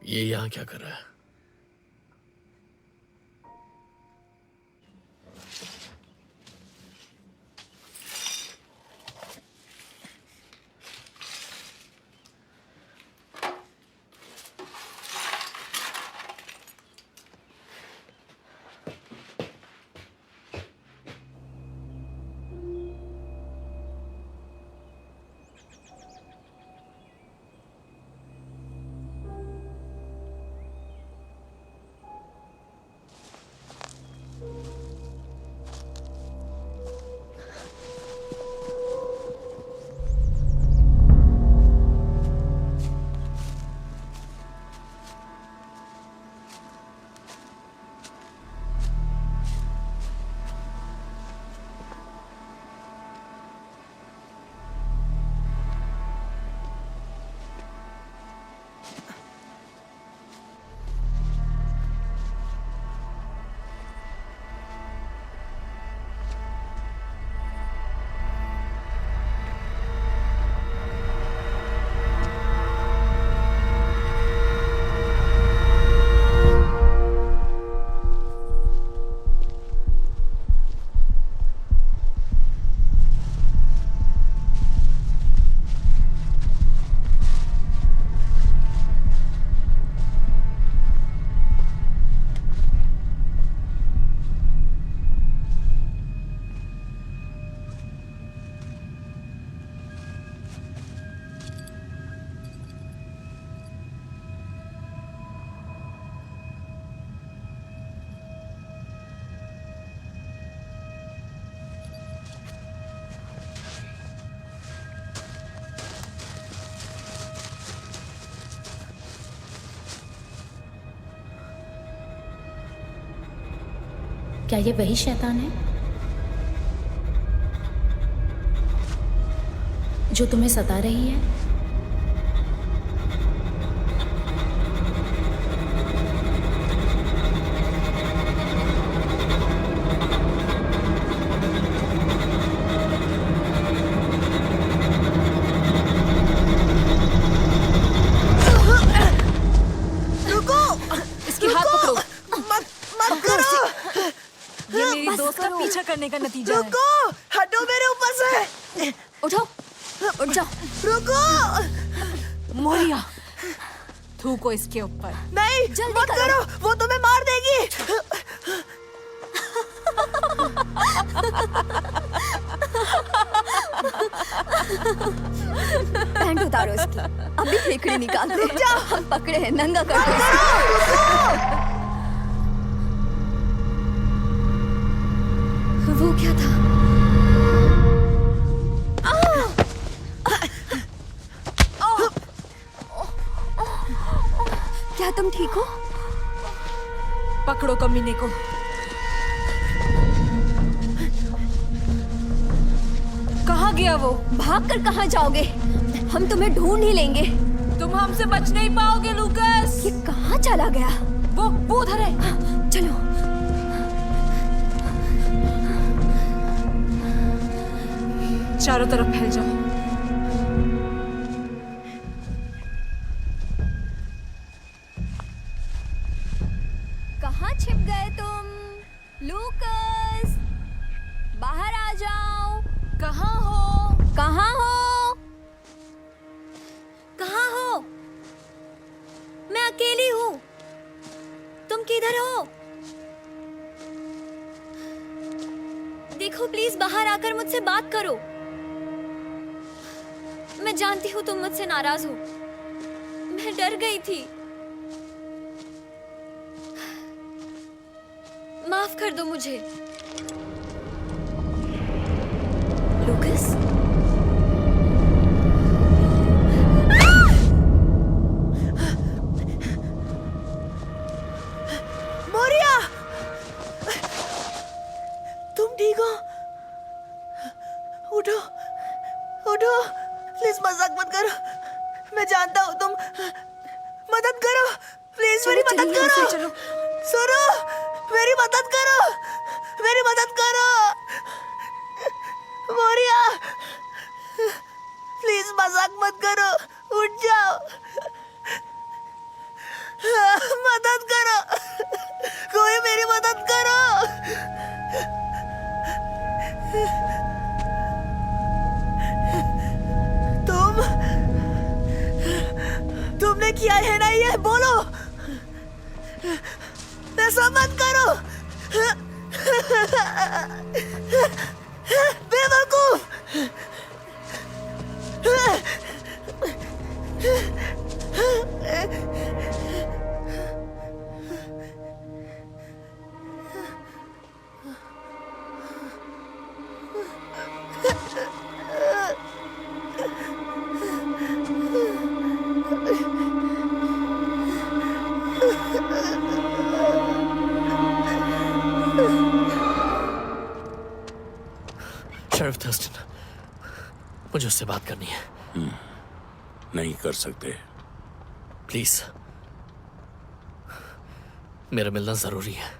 ये यहां क्या कर रहा है? क्या ये वही शैतान है जो तुम्हें सता रही है? इसकी हाथ पकड़ो। मत करो। ये मेरी बस दोस्त का करो। पीछा करने का नतीजा है। रुको, हटो मेरे ऊपर से। उठो, उठ जाओ। रुको। मोरिया, थूको इसके ऊपर। नहीं, मत करो, वो तुम्हें मार देगी। पैंट उतारो इसकी, अभी फेंकड़ी निकाल दो। हम पकड़े हैं, नंगा कर दो इसको। वो क्या था? क्या तुम ठीक हो? पकड़ो कमीने को। कहाँ गया वो? भागकर कहाँ जाओगे? हम तुम्हें ढूंढ ही लेंगे। तुम हमसे बच नहीं पाओगे लूकस। ये कहाँ चला गया? वो उधर है। चलो। चारों तरफ फैल जाओ। कहाँ छिप गए तुम? लूकस, बाहर आ जाओ। कहाँ हो? कहाँ हो? कहाँ हो? मैं अकेली हूँ। तुम किधर हो? देखो प्लीज बाहर आकर मुझसे बात करो। मैं जानती हूँ तुम मुझसे नाराज हो। मैं डर गई थी। माफ कर दो मुझे। लूकस? मोरिया! तुम ठीक हो? उठो, उठो। प्लीज मजाक मत करो। मैं जानता हूँ तुम। मदद करो, प्लीज मेरी मदद करो। चलो। सुनो, मेरी मदद करो, मेरी मदद करो। मोरिया, प्लीज मजाक मत करो। उठ जाओ, मदद करो। कोई मेरी मदद करो। तुमने किया है ना ये? बोलो। ऐसा मत करो। बेवकूफ। शेरिफ थर्स्टन, मुझे उससे बात करनी है। नहीं कर सकते। प्लीज, मेरा मिलना जरूरी है।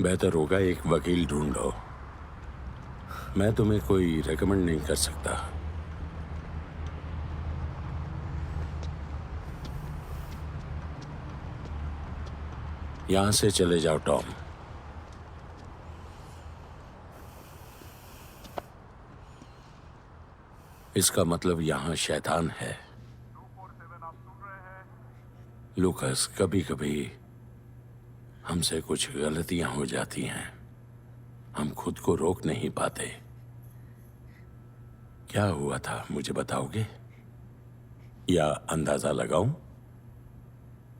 बेहतर होगा एक वकील ढूंढो। मैं तुम्हें कोई रेकमेंड नहीं कर सकता। यहां से चले जाओ टॉम। इसका मतलब यहां शैतान है। लूकस, कभी कभी हमसे कुछ गलतियां हो जाती हैं। हम खुद को रोक नहीं पाते। क्या हुआ था मुझे बताओगे? या अंदाजा लगाऊं?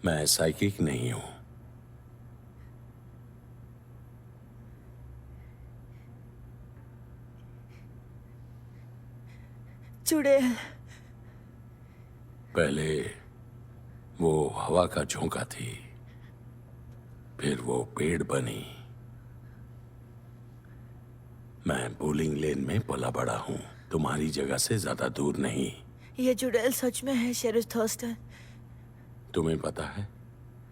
मैं साइकिक नहीं हूं। चुड़ैल। पहले वो हवा का झोंका थी, फिर वो पेड़ बनी, मैं बोलिंग लेन में पला बड़ा हूँ, तुम्हारी जगह से ज्यादा दूर नहीं। ये चुड़ैल सच में है शेरिफ थर्स्टन। तुम्हें पता है,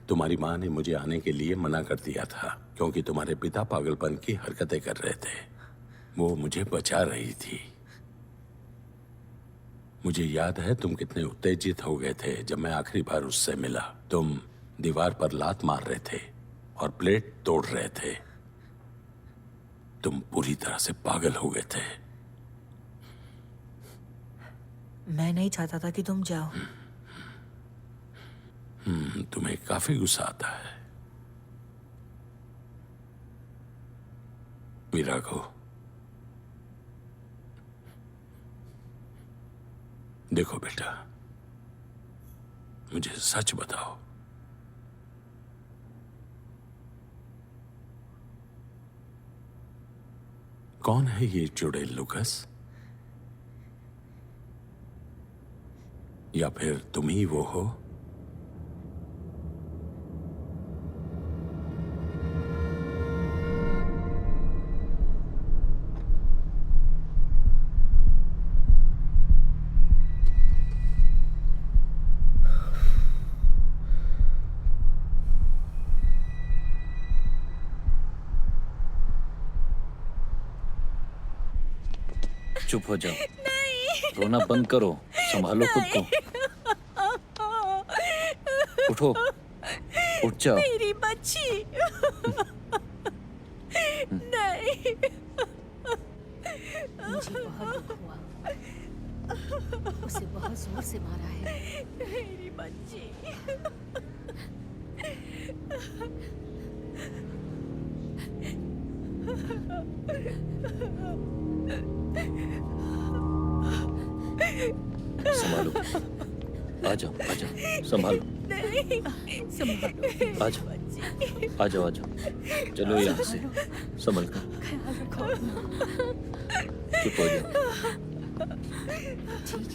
तुम्हारी माँ ने मुझे आने के लिए मना कर दिया था क्योंकि तुम्हारे पिता पागलपन की हरकतें कर रहे थे। वो मुझे बचा रही थी। मुझे याद है तुम कितने उत्तेजित हो गए थे जब मैं आखिरी बार उससे मिला। तुम दीवार पर लात मार रहे थे और प्लेट तोड़ रहे थे। तुम पूरी तरह से पागल हो गए थे। मैं नहीं चाहता था कि तुम जाओ। तुम्हें काफी गुस्सा आता है विरागो। देखो बेटा, मुझे सच बताओ, कौन है ये चुड़ैल लुकस? या फिर तुम ही वो हो? चुप हो जाओ। रोना बंद करो, संभालो खुद को। उठो, उठ जाओ। मेरी बच्ची। नहीं। मुझे बहुत दुख हुआ। उसे बहुत जोर से मारा है। मेरी बच्ची। संभालो, आ जाओ, आ जाओ, संभालो, संभालो। आ जाओ, आ जाओ, आ जाओ। चलो यहाँ से, संभल कर। चुप हो जाओ। ठीक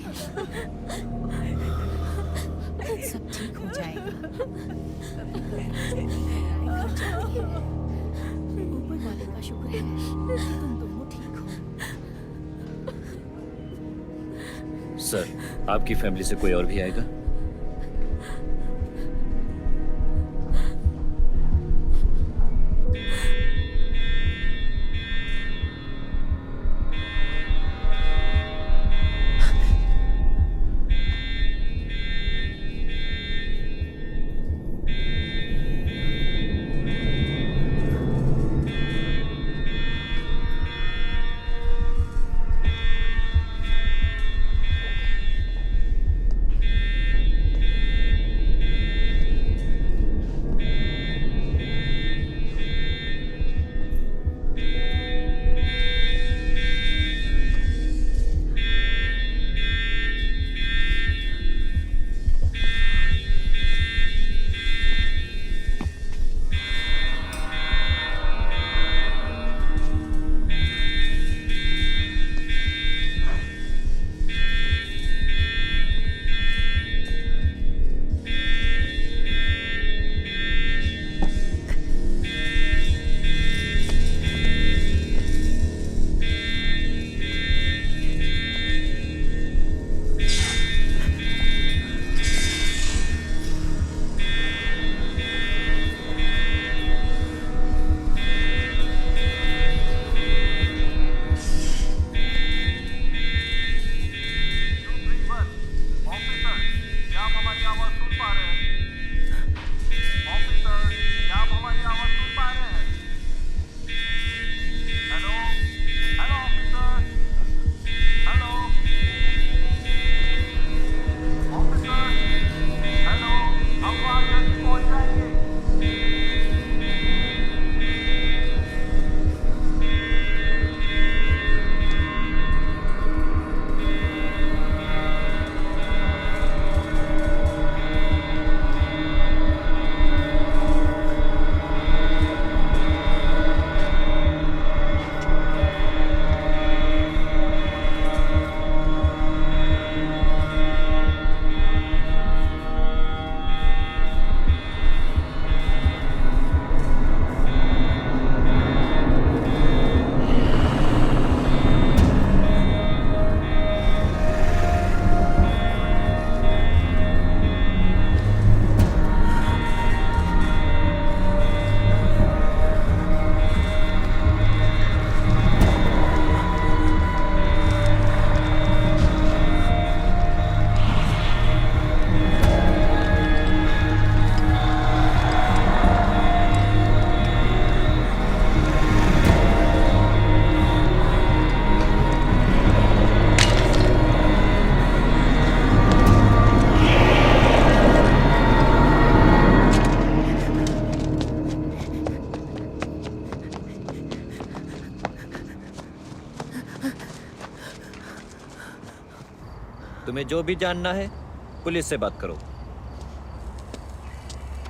है, सब ठीक हो जाएगा। ऊपर वाले का शुक्र है कि तुम दोनों ठीक हो। सर, आपकी फैमिली से कोई और भी आएगा? तुम्हें जो भी जानना है पुलिस से बात करो।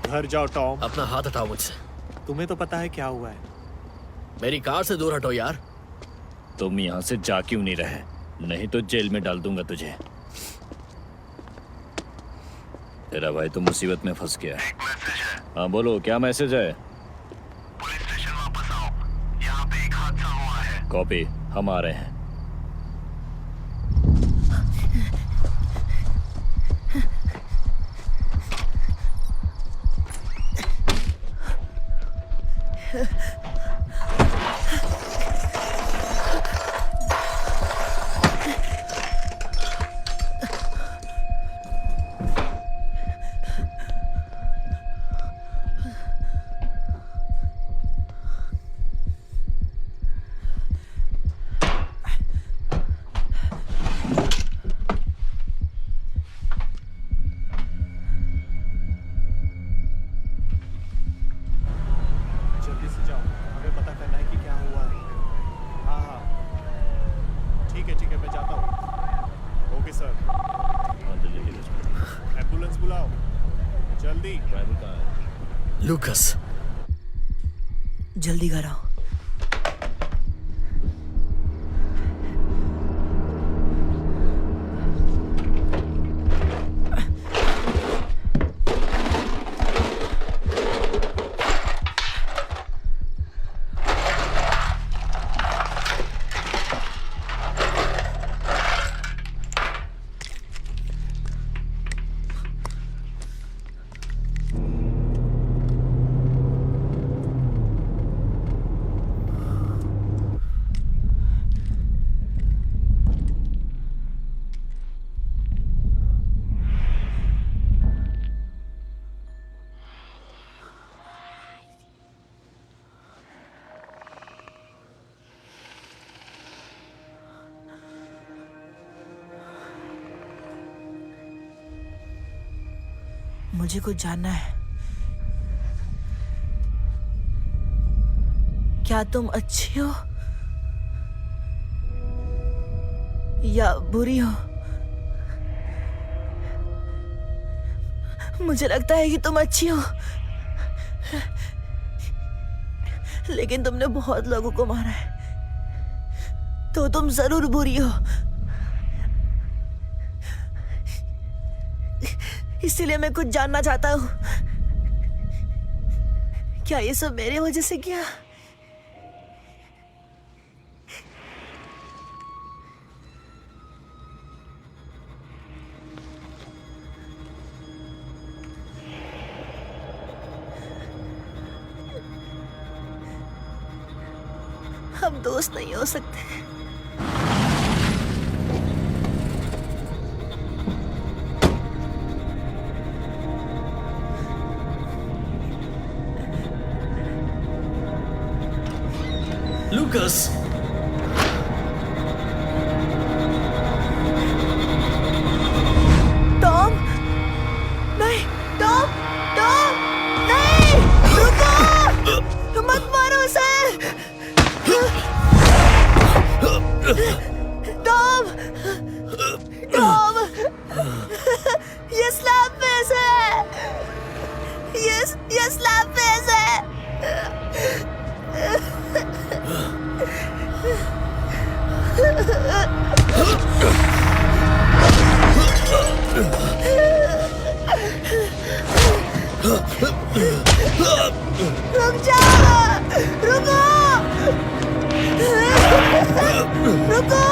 घर जाओ टॉम। अपना हाथ हटाओ मुझसे। तुम्हें तो पता है क्या हुआ है। मेरी कार से दूर हटो यार। तुम यहाँ से जा क्यों नहीं रहे? नहीं तो जेल में डाल दूंगा तुझे। तेरा भाई तो मुसीबत में फंस गया। हाँ बोलो, क्या मैसेज है? पुलिस स्टेशन वापस आओ, यहाँ पे एक हादसा हुआ है। कॉपी, हम आ रहे हैं। जल्दी से जाओ, हमें पता करना है कि क्या हुआ है। हाँ हाँ ठीक है मैं जाता हूँ। Okay sir. एम्बुलेंस बुलाओ जल्दी। ड्राइवर कहाँ है? लूकस, जल्दी करो। मुझे कुछ जानना है। क्या तुम अच्छी हो या बुरी हो? मुझे लगता है कि तुम अच्छी हो, लेकिन तुमने बहुत लोगों को मारा है, तो तुम जरूर बुरी हो। इसीलिए मैं कुछ जानना चाहता हूँ। क्या ये सब मेरी वजह से किया? हम दोस्त नहीं हो सकते। लूकस, टॉम, नहीं, टॉम, टॉम, नहीं, रुको, मत मारो उसे। टॉम, टॉम, ये स्लैब फेस है, ये स्लैब फेस है। रुक जाओ, रुको, रुको।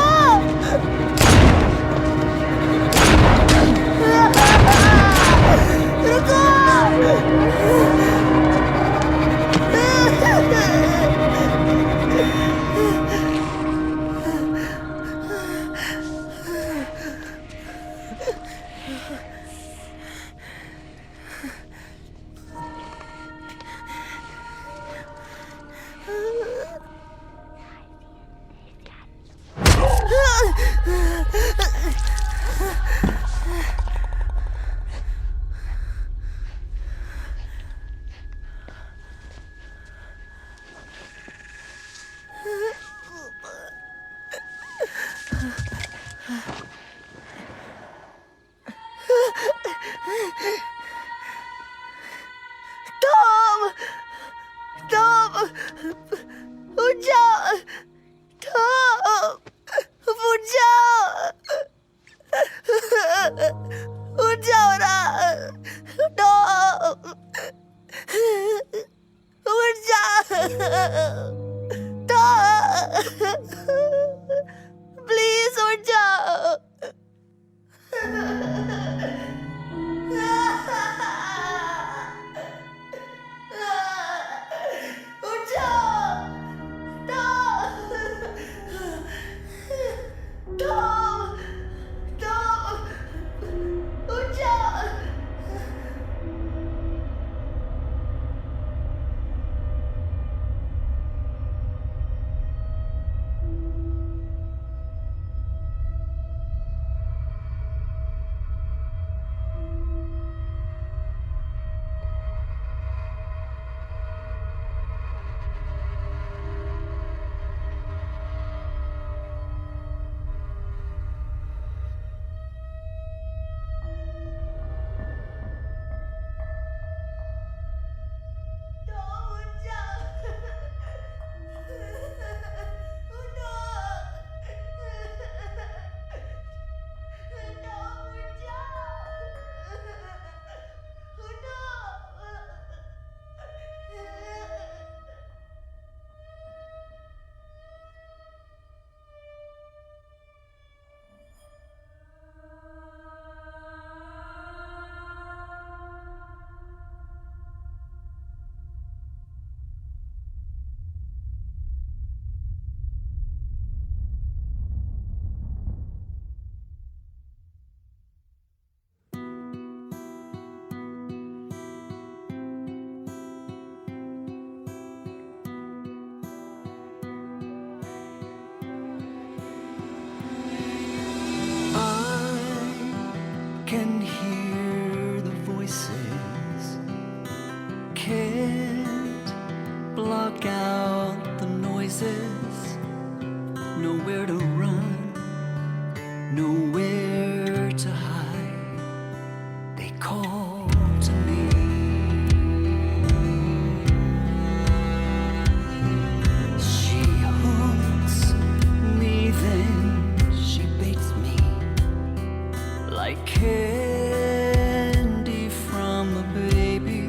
उठ जाओ टॉम, उठ जाओ, उठ जाओ ना टॉम, उठ जाओ टॉम, प्लीज उठ जाओ। उठ जाओ टॉम, टॉम, टॉम, उठ जाओ। Can hear the voices, can't block out the noises, nowhere to run, nowhere to hide, they call to me. She hooks me, then she baits me like candy from a baby.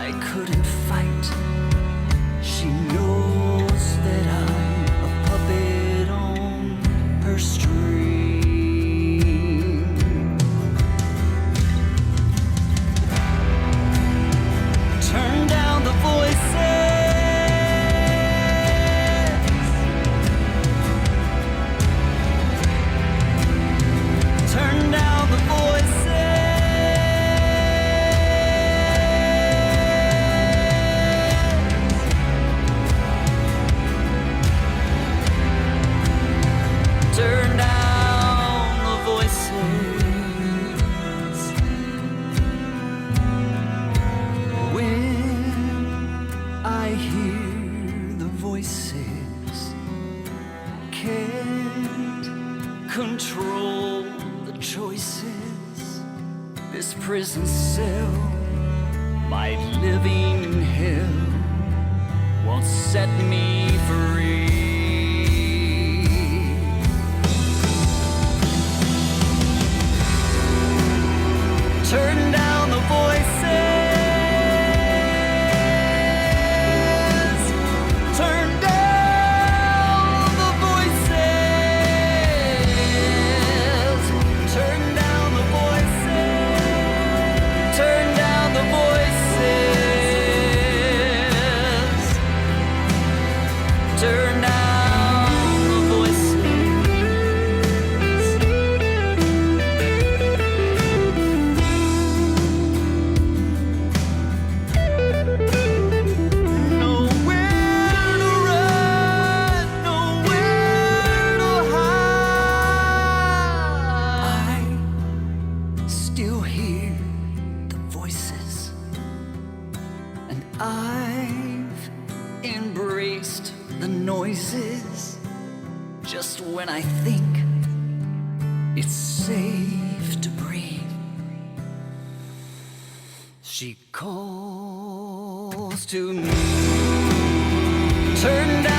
I couldn't fight. She knows that I'm a puppet on her string. Turn down the voices. Turn down the voices. Turn down the voices. When I hear the voices, can't control the choices. This prison cell, my living hell, won't set me free. Turn down the voices. Turn down the voices. Turn down the voices. Turn down the voices. Turn down the voices. Nowhere to run, nowhere to hide. I still hear the voices, and I've embraced the noises just when I think it's safe to breathe. She calls close to me. Turn down